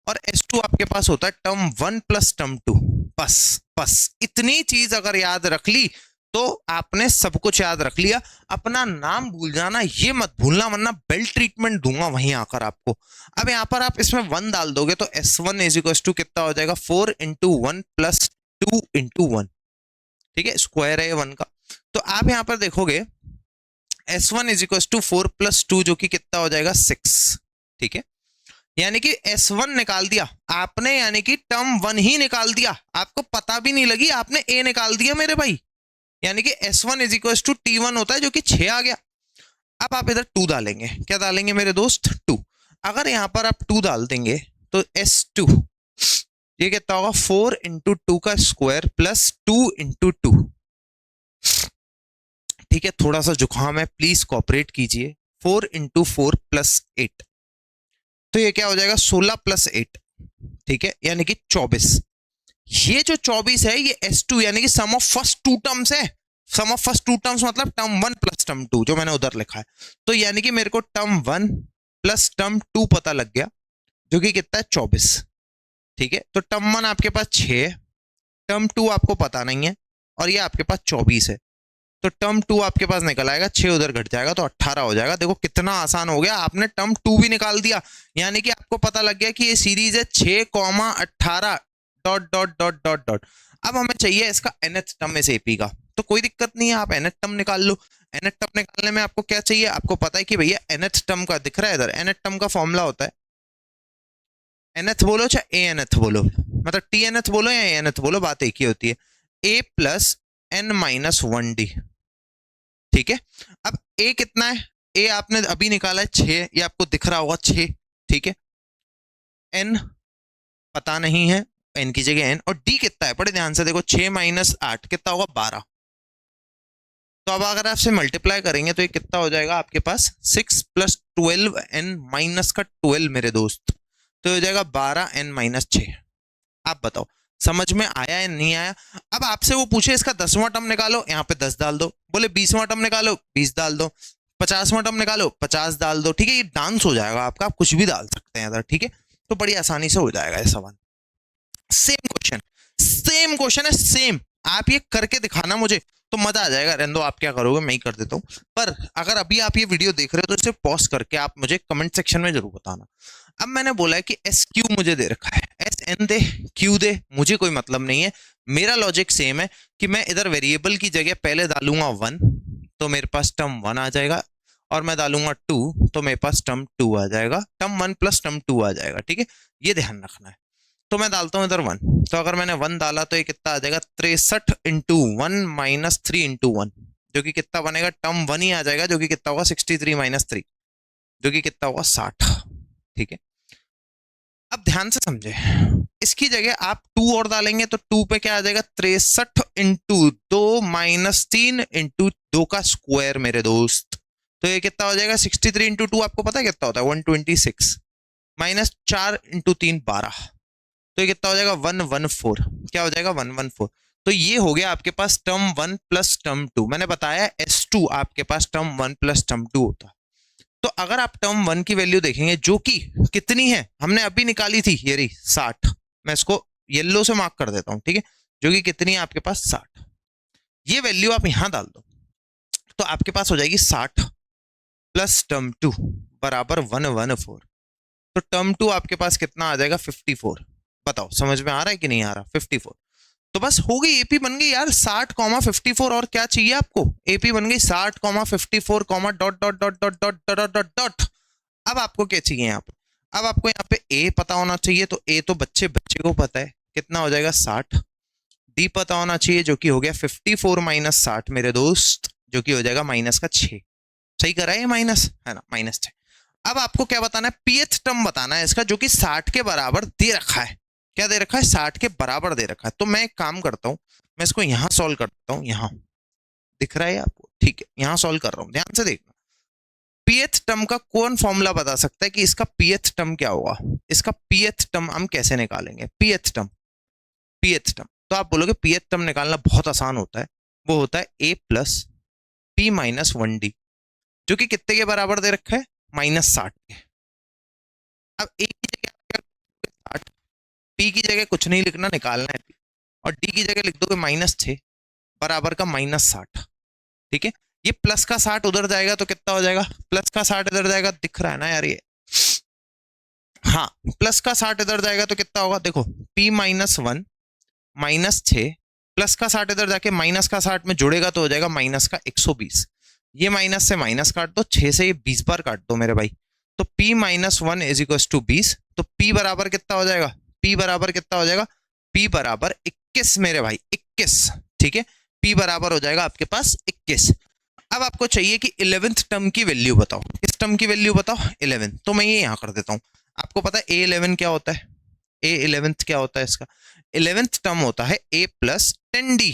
A: और S2 आपके पास होता है टर्म 1 प्लस टर्म 2। बस बस इतनी चीज अगर याद रख ली तो आपने सब कुछ याद रख लिया। अपना नाम भूल जाना ये मत भूलना, वरना बेल्ट ट्रीटमेंट दूंगा वहीं आकर आपको। अब यहाँ पर आप इसमें 1 डाल दोगे तो S1 इज इक्वल टू कितना हो जाएगा, 4 इंटू 1 प्लस 2 इंटू 1। ठीक है, स्क्वायर है 1 का। तो आप यहाँ पर देखोगे S1 is equal to 4 plus 2 जो कि कितना हो जाएगा 6। ठीक है, यानी कि S1 निकाल दिया आपने, यानी कि टर्म 1 ही निकाल दिया, आपको पता भी नहीं लगी, आपने A निकाल दिया मेरे भाई। यानी कि S1 is equal to T1 होता है, जो कि 6 आ गया। अब आप इधर 2 डालेंगे, क्या डालेंगे मेरे दोस्त, 2। अगर यहां पर आप 2 डाल देंगे तो S2 ये कितना होगा, 4 इंटू 2 का स्क्वायर प्लस 2 इंटू 2। ठीक है, थोड़ा सा जुकाम है, प्लीज कॉपरेट कीजिए। 4 इंटू 4 प्लस 8, तो ये क्या हो जाएगा, 16 प्लस 8, ठीक है, यानी कि 24। ये जो 24 है ये S2 यानी कि sum of first to terms है। Sum of first to terms मतलब टर्म 1 प्लस टर्म 2, जो मैंने उधर लिखा है। तो यानी कि मेरे को टर्म 1 प्लस टर्म 2 पता लग गया, जो कि कितना है, 24। ठीक है, तो टर्म 1 आपके पास 6 है, टर्म 2 आपको पता नहीं है, और ये आपके पास 24 है। तो टर्म 2 आपके पास निकल आएगा, 6 उधर घट जाएगा तो 18 हो जाएगा। देखो कितना आसान हो गया, आपने टर्म 2 भी निकाल दिया, यानी कि आपको पता लग गया कि ये सीरीज है 6,18 dot dot dot dot dot. अब हमें चाहिए इसका nth टर्म इस एपी का, तो कोई दिक्कत नहीं है, आप nth टर्म निकाल लो। nth टर्म निकालने में आपको क्या चाहिए, आपको पता है कि भैया nth टर्म का दिख रहा है इधर, nth टर्म का फॉर्मूला होता है, nth बोलो चाहे anth बोलो, मतलब tnth बोलो या anth बोलो, बात एक ही होती है, a plus n minus 1d। ठीक है, अब a कितना है, a आपने अभी निकाला है 6, ये आपको दिख रहा होगा 6। ठीक है, n पता नहीं है, n की जगह n, और d कितना है, बड़े ध्यान से देखो, 6 माइनस 8 कितना होगा, 12। तो अब अगर आपसे मल्टीप्लाई करेंगे तो ये कितना हो जाएगा आपके पास, 6 प्लस 12 n माइनस का 12 मेरे दोस्त, तो हो जाएगा 12 n माइनस 6। आप बताओ समझ में आया या नहीं आया। अब आपसे वो पूछे इसका 10वां टर्म निकालो, यहाँ पे 10 डाल दो, बोले 20वां टर्म निकालो, 20 डाल दो, 50वां टर्म निकालो, 50 डाल दो। ठीक है, ये डांस हो जाएगा आपका, आप कुछ भी डाल सकते हैं इधर। ठीक है, तो बड़ी आसानी से हो जाएगा ये सवाल। सेम क्वेश्चन है, सेम। आप ये करके दिखाना मुझे, तो मजा आ जाएगा। रेंदो आप क्या करोगे, मैं ही कर देता हूँ। पर अगर अभी आप ये वीडियो देख रहे हो तो इसे पॉज करके आप मुझे कमेंट सेक्शन में जरूर बताना। अब मैंने बोला है कि एस क्यू मुझे दे रखा है, एस एन दे क्यू दे, मुझे कोई मतलब नहीं है। मेरा लॉजिक सेम है कि मैं इधर वेरिएबल की जगह पहले डालूंगा 1, तो मेरे पास टर्म 1 आ जाएगा, और मैं डालूंगा 2 तो मेरे पास टर्म 2 आ जाएगा, टर्म 1 प्लस टर्म 2 आ जाएगा। ठीक है, ये ध्यान रखना है। तो मैं डालता हूं इधर 1, तो अगर मैंने 1 डाला तो ये कितना आ जाएगा, 63 इंटू 1 माइनस 3 इंटू 1, जो कि कितना बनेगा, टर्म 1 ही आ जाएगा, जो कि कितना होगा, 63 माइनस 3, जो कि कितना होगा, 60। ठीक है, अब ध्यान से समझे, इसकी जगह आप 2 और डालेंगे तो 2 पे क्या आ जाएगा, 63 इंटू 2 माइनस 3 इंटू 2 का स्क्वायर मेरे दोस्त। तो ये कितना हो जाएगा, 63 इंटू 2 आपको पता है कितना होता है, 126, माइनस 4 इंटू 3 12, तो ये कितना हो जाएगा, 114। क्या हो जाएगा, 114। तो ये हो गया आपके पास टर्म 1 प्लस टर्म 2। मैंने बताया S2 आपके पास टर्म 1 प्लस टर्म 2 होता है। तो अगर आप टर्म 1 की वैल्यू देखेंगे, जो कि कितनी है, हमने अभी निकाली थी, ये रही 60। मैं इसको येलो से मार्क कर देता हूं, ठीक है, जो कि कितनी है आपके पास, 60। ये वैल्यू आप यहां डाल दो, तो आपके पास हो जाएगी 60 प्लस टर्म 2 बराबर 114। तो टर्म 2 आपके पास कितना आ जाएगा, 54। बताओ समझ में आ रहा है कि नहीं आ रहा, 54। तो बस हो गई, एपी बन गई यार, 60,54। और क्या चाहिए आपको, एपी बन गई 60,54, dot dot dot dot dot dot dot dot. अब आपको क्या चाहिए यहाँ पे, अब आपको यहाँ पे ए पता होना चाहिए, तो ए तो बच्चे को पता है, कितना हो जाएगा, 60। डी पता होना चाहिए, जो कि हो गया 54 माइनस 60 मेरे दोस्त, जो कि हो जाएगा माइनस का 6। सही करा है, माइनस है ना, माइनस 6। अब आपको क्या बताना है, पीएच टर्म बताना है इसका, जो कि 60 के बराबर दे रखा है। क्या दे रखा है, 60 के बराबर दे रखा है। तो मैं एक काम करता हूं, मैं इसको यहां सॉल्व करता हूं, यहां दिख रहा है आपको, ठीक है, यहां सॉल्व कर रहा हूं, ध्यान से देखना। पीएच टर्म का कौन फॉर्मूला बता सकता है कि इसका पीएच टर्म क्या होगा, इसका पीएच टर्म हम कैसे निकालेंगे, पीएच टर्म, पीएच टर्म। तो आप बोलोगे पीएच टर्म निकालना बहुत आसान होता है, वो होता है A plus P minus 1d, जो कि कितने के बराबर दे रखा है, माइनस 60 के। अब ए की जगह 60, पी की जगह कुछ नहीं लिखना, निकालना है, और डी की जगह लिख दोगे माइनस 6 बराबर का माइनस 60। ठीक है, ये प्लस का 60 उधर जाएगा तो कितना हो जाएगा, प्लस का 60 इधर जाएगा, दिख रहा है ना यार ये, हाँ, प्लस का 60 इधर जाएगा तो कितना होगा, देखो p माइनस 1 माइनस 6, प्लस का 60 इधर जाके माइनस का 60 में जुड़ेगा तो हो जाएगा माइनस का 120। ये माइनस से माइनस काट दो, 6 से ये 20 बार काट दो मेरे भाई, तो p minus 1 is equal to 20, तो P बराबर कितना हो जाएगा, P बराबर कितना हो जाएगा, P बराबर 21 मेरे भाई, 21। ठीक है, P बराबर हो जाएगा आपके पास 21। अब आपको चाहिए कि 11th टर्म की वैल्यू बताओ, किस टर्म की वैल्यू बताओ, 11। तो मैं ये यहां कर देता हूं। आपको पता है A11 क्या होता है, A11 क्या होता है इसका, 11th टर्म होता है A प्लस 10D।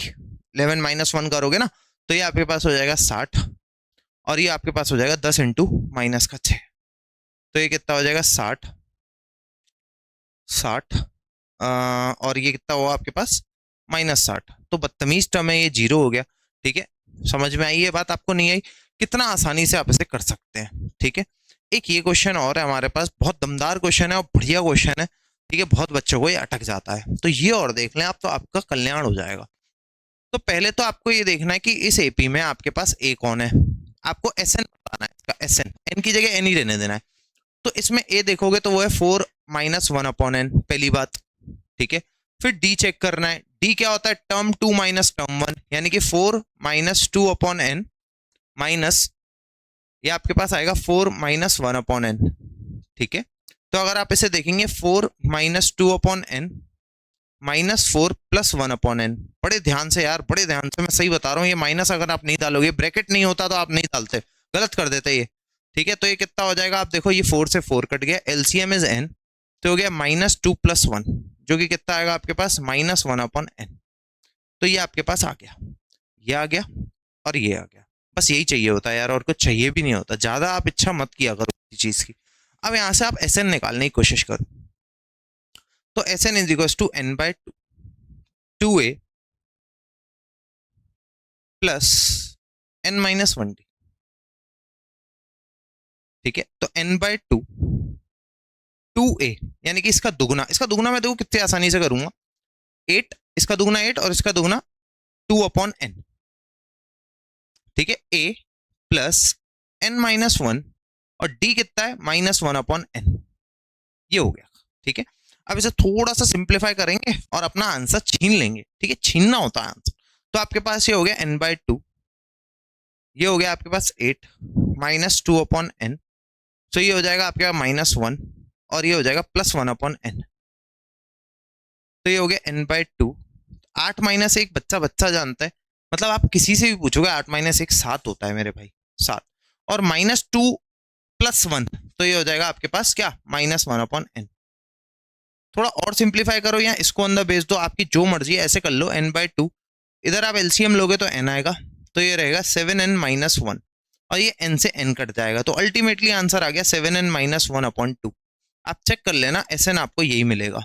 A: 11 माइनस 1 करोगे ना तो ये आपके पास हो जाएगा 60, और ये आपके पास हो जाएगा 10 इंटू माइनस का 6, तो ये कितना हो जाएगा 60, 60 और ये कितना हुआ आपके पास -60, तो बदतमीज टर्म है ये, 0 हो गया। ठीक है, समझ में आई ये बात, आपको नहीं आई, कितना आसानी से आप इसे कर सकते हैं। ठीक है, एक ये क्वेश्चन और है हमारे पास, बहुत दमदार क्वेश्चन है और बढ़िया क्वेश्चन है। ठीक है, बहुत बच्चों को ये अटक जाता है, तो ये और देख लें आप, तो आपका कल्याण हो जाएगा। तो पहले तो आपको ये देखना है कि इस एपी में आपके पास ए कौन है, आपको एस एन बताना है इसका, एस एन, एन की जगह एन ही रहने देना है। तो इसमें ए देखोगे तो वो है 4 माइनस 1 अपॉन एन, पहली बात। ठीक है, फिर डी चेक करना है, डी क्या होता है, टर्म 2 माइनस टर्म 1, यानी कि 4 माइनस 2 अपॉन एन माइनस, ये आपके पास आएगा 4 माइनस 1 अपॉन एन। ठीक है, तो अगर आप इसे देखेंगे 4 minus 2 upon n minus 4 plus 1 upon n, बड़े ध्यान से यार, बड़े ध्यान से, मैं सही बता रहा हूँ, ये माइनस अगर आप नहीं डालोगे, ब्रैकेट नहीं होता तो आप नहीं डालते, गलत कर देते ये। ठीक है, तो ये कितना हो जाएगा, आप देखो ये 4 से 4 कट गया, एलसीएम इज एन, तो हो गया -2 + 1, जो कि कितना आएगा आपके पास -1 अपॉन एन। तो ये आपके पास आ गया, ये आ गया और ये आ गया, बस यही चाहिए होता है यार, और कुछ चाहिए भी नहीं होता, ज्यादा आप इच्छा मत किया करो किसी चीज की। अब यहां से आप एस एन निकालने की कोशिश करो, तो S n is equal to n by 2a plus N minus 1d। ठीक है, तो n बाय 2a, यानी कि इसका दुगुना, इसका दुगुना मैं देखो कितने आसानी से करूंगा, 8, इसका दुगुना 8 और इसका दुगुना 2 अपॉन n। ठीक है, a प्लस n माइनस 1 और d कितना है -1 अपॉन n, ये हो गया। ठीक है, अब इसे थोड़ा सा सिंप्लीफाई करेंगे और अपना आंसर छीन लेंगे। ठीक है, छीनना होता है आंसर, तो आपके पास ये हो गया n बाय 2, ये हो गया आपके पास 8 -2 अपॉन n, तो ये हो जाएगा आपके पास -1 और ये हो जाएगा +1 अपॉन n, तो ये हो गया n बाय 2। 8 माइनस 1 बच्चा बच्चा जानता है, मतलब आप किसी से भी पूछोगे 8 माइनस 1 7 होता है मेरे भाई, 7, और -2 + 1, तो ये हो जाएगा आपके पास क्या, -1 अपॉन n। थोड़ा और सिंप्लीफाई करो या इसको अंदर भेज दो, आपकी जो मर्जी है, ऐसे कर लो, n बाय 2, इधर आप एलसीएम लोगे तो n आएगा, तो ये रहेगा 7n माइनस 1 और ये n से n कट जाएगा, तो अल्टीमेटली आंसर आ गया 7n माइनस 1 अपॉन 2। आप चेक कर लेना, SN आपको यही मिलेगा।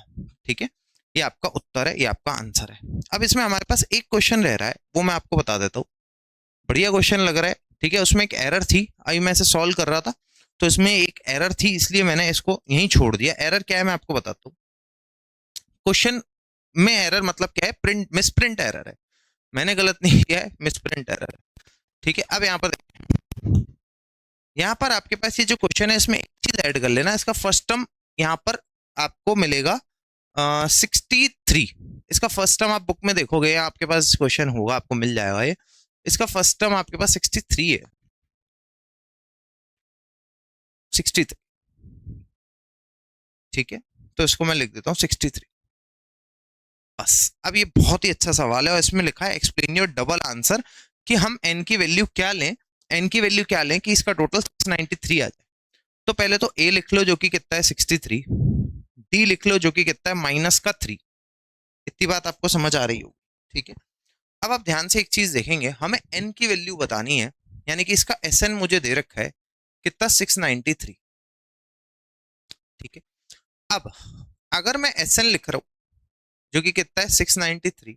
A: ठीक है, ये आपका उत्तर है, ये आपका आंसर है। अब इसमें हमारे पास एक क्वेश्चन रह रहा है, वो मैं आपको बता देता हूँ, बढ़िया क्वेश्चन लग रहा है। ठीक है, उसमें एक एरर थी, अभी मैं इसे सॉल्व कर रहा था तो इसमें एक एरर थी, इसलिए मैंने इसको यहीं छोड़ दिया। एरर क्या है मैं आपको बताता हूँ, क्वेश्चन में एरर मतलब क्या है, प्रिंट मिसप्रिंट एरर है, मैंने गलत नहीं किया है, मिसप्रिंट एरर है। ठीक है, अब यहाँ पर आपके पास ये जो क्वेश्चन है, इसमें एक चीज ऐड कर लेना, इसका फर्स्ट टर्म यहाँ पर आपको मिलेगा 63। इसका फर्स्ट टर्म आप बुक में देखोगे, आपके पास क्वेश्चन होगा, आपको मिल जाएगा ये, इसका फर्स्ट टर्म आपके पास 63 है, 63। ठीक है, तो इसको मैं लिख देता हूँ 63 बस। अब ये बहुत ही अच्छा सवाल है और इसमें लिखा है एक्सप्लेन योर डबल आंसर, कि हम n की वैल्यू क्या लें, n की वैल्यू क्या लें कि इसका टोटल 693 आ जाए। तो पहले तो a लिख लो जो कि कितना है 63, d लिख लो जो कि कितना है -3, इतनी बात आपको समझ आ रही होगी। ठीक है, अब आप ध्यान से एक चीज देखेंगे, हमें n की वैल्यू बतानी है, यानी कि इसका SN मुझे दे रखा है कितना 693। ठीक है, अब अगर मैं SN लिख रहा हूं जो कि कितना है 693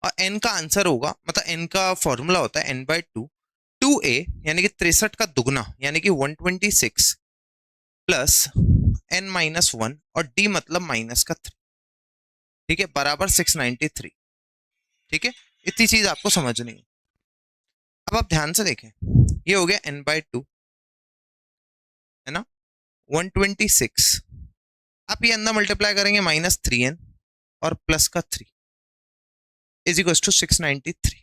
A: और n का आंसर होगा, मतलब n का फॉर्मूला होता है n बाय 2, 2a यानी कि 63 का दुगना यानी कि 126 प्लस n माइनस 1 और d मतलब माइनस का 3। ठीक है, बराबर 693। ठीक है, इतनी चीज आपको समझनी है। अब आप ध्यान से देखें, ये हो गया n बाय 2 है ना, 126, आप ये अंदर मल्टीप्लाई करेंगे -3n और प्लस का 3 इज इक्वल टू 693।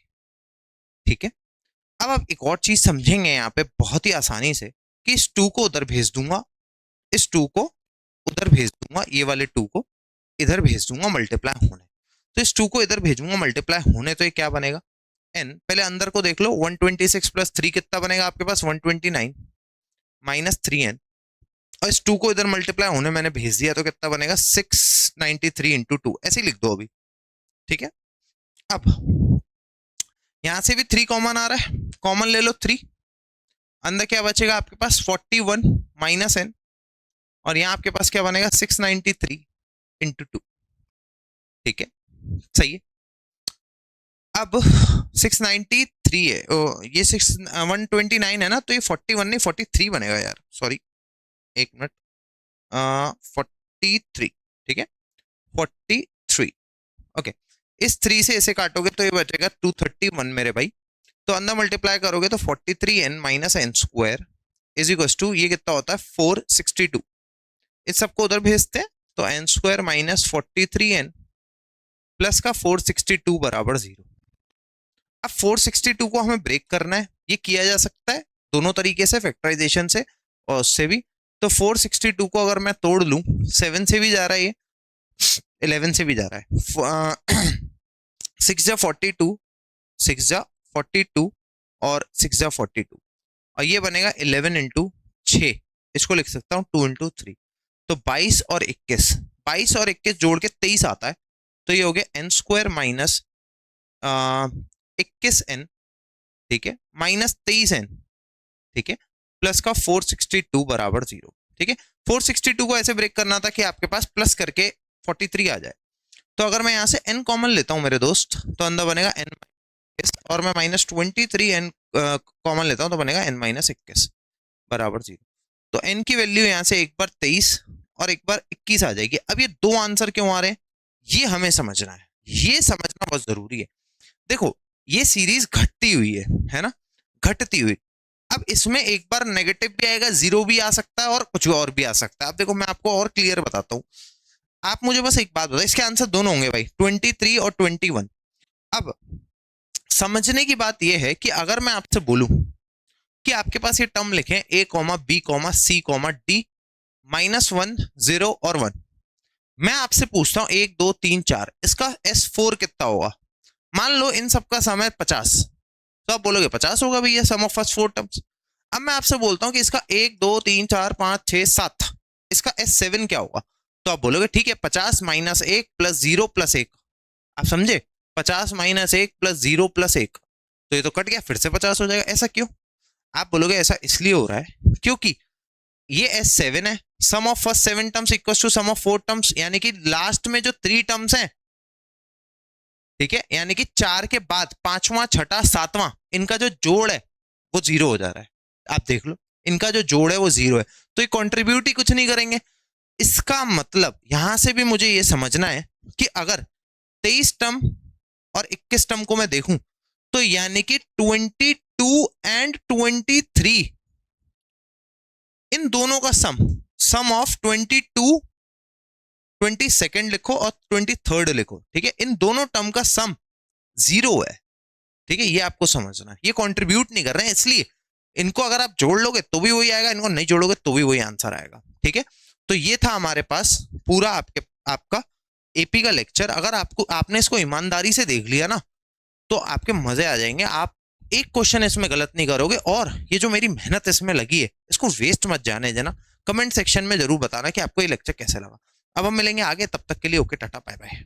A: ठीक है, अब आप एक और चीज समझेंगे यहाँ पे बहुत ही आसानी से, कि इस 2 को उधर भेज दूंगा, इस 2 को उधर भेज दूंगा, ये वाले 2 को इधर भेज दूंगा मल्टीप्लाई होने। तो इस 2 को इधर भेजूंगा मल्टीप्लाई होने, तो ये क्या बनेगा n। पहले अंदर को देख लो, 126 प्लस 3 कितना बनेगा आपके पास 129 माइनस 3n, और इस 2 को इधर मल्टीप्लाई होने मैंने भेज दिया, तो कितना बनेगा 693 इंटू 2, ऐसे ही लिख दो अभी, ठीक है। अब यहां से भी 3 कॉमन आ रहा है, कॉमन ले लो 3, अंदर क्या बचेगा आपके पास 41 माइनस n, और यहां आपके पास क्या बनेगा 693 इंटू 2, ठीक है, सही है। अब 693 है, ये 129 है ना, तो ये 41 नहीं 43 बनेगा यार, सॉरी एक मिनट, 43, ठीक है 43, ओके। इस 3 से इसे काटोगे तो ये बचेगा 231 मेरे भाई, तो अंदर मल्टीप्लाई करोगे तो 43n minus n square is equal to, ये कितना होता है 462, इस सबको उधर भेजते हैं, तो N square minus 43n plus का 462 बराबर 0। अब 462 को हमें ब्रेक करना है, ये किया जा सकता है दोनों तरीके से, फैक्टराइजेशन से और उससे भी। तो 462 को अगर मैं तोड़ लूं, 7 से भी जा रहा है ये, 11 से भी जा रहा है, 6 जा 42, 6 जा 42 और 6 जा 42, और ये बनेगा 11 इंटू 6, इसको लिख सकता हूँ 2 इंटू 3, तो 22 और 21, 22 और 21 जोड़ के 23 आता है, तो ये हो गया एन स्क्वायर माइनस 21n, ठीक है, माइनस 23n, ठीक है, प्लस का 462 बराबर 0, ठीक है। 462 को ऐसे ब्रेक करना था कि आपके पास प्लस करके 43 आ जाए, तो अगर मैं यहां से n कॉमन लेता हूं मेरे दोस्त, तो अंदर बनेगा n, और मैं माइनस 23n कॉमन लेता हूं तो बनेगा n माइनस 21 बराबर 0। तो n की वैल्यू यहां से एक बार 23 और एक बार 21 आ जाएगी। अब ये दो आंसर क्यों आ रहे हैं, ये हमें समझना है, ये समझना बहुत जरूरी है। देखो ये सीरीज घटती हुई है ना, घटती हुई। अब इसमें एक बार नेगेटिव भी आएगा, 0 भी आ सकता है और कुछ और भी आ सकता है। अब देखो मैं आपको और क्लियर बताता हूं, आप मुझे बस एक बात बताओ, इसके आंसर दोनों होंगे भाई, 23 और 21। अब समझने की बात यह है कि अगर मैं आपसे बोलूं कि आपके पास ये टर्म लिखें a comma b comma c comma d -1 0 और 1, मैं आपसे पूछता हूं 1 2 3 4, इसका S4 कितना होगा। मान लो इन सबका सम है 50, तो आप बोलोगे 50 होगा भैया सम ऑफ फर्स्ट 4 टर्म्स। अब मैं आपसे बोलता हूं कि इसका 1 2 3 4 5 6 7, इसका S7 क्या होगा, तो आप बोलोगे ठीक है 50 माइनस 1 प्लस 0 प्लस 1, आप समझे, 50 माइनस 1 प्लस 0 प्लस 1, तो ये तो कट गया, फिर से 50 हो जाएगा। ऐसा क्यों, आप बोलोगे ऐसा इसलिए हो रहा है क्योंकि ये S7 है, sum of first 7 terms equal to sum of 4 terms, यानी कि लास्ट में जो 3 टर्म्स हैं, ठीक है, यानी कि 4 के बाद 5वां 6वां 7वां, इनका जो जोड़ है वो 0 हो जा रहा है। आप देख लो इनका जो जोड़ है वो 0 है, तो ये कंट्रीब्यूट ही कुछ नहीं करेंगे। इसका मतलब यहां से भी मुझे ये समझना है कि अगर 23 टर्म और 21 टर्म को मैं देखूं, तो यानी कि 22 एंड 23, इन दोनों का सम ऑफ 22 22 लिखो और 23 लिखो, ठीक है, इन दोनों टर्म का सम 0 है, ठीक है, ये आपको समझना है। ये कंट्रीब्यूट नहीं कर रहे हैं, इसलिए इनको अगर आप जोड़ लोगे तो भी वही आएगा, इनको नहीं जोड़ोगे तो भी वही आंसर आएगा, ठीक है। तो ये था हमारे पास पूरा आपका एपी का लेक्चर। अगर आपने इसको ईमानदारी से देख लिया ना, तो आपके मजे आ जाएंगे, आप एक क्वेश्चन इसमें गलत नहीं करोगे, और ये जो मेरी मेहनत इसमें लगी है इसको वेस्ट मत जाने देना। कमेंट सेक्शन में जरूर बताना कि आपको ये लेक्चर कैसा लगा। अब हम मिलेंगे आगे, तब तक के लिए ओके टाटा बाय बाय।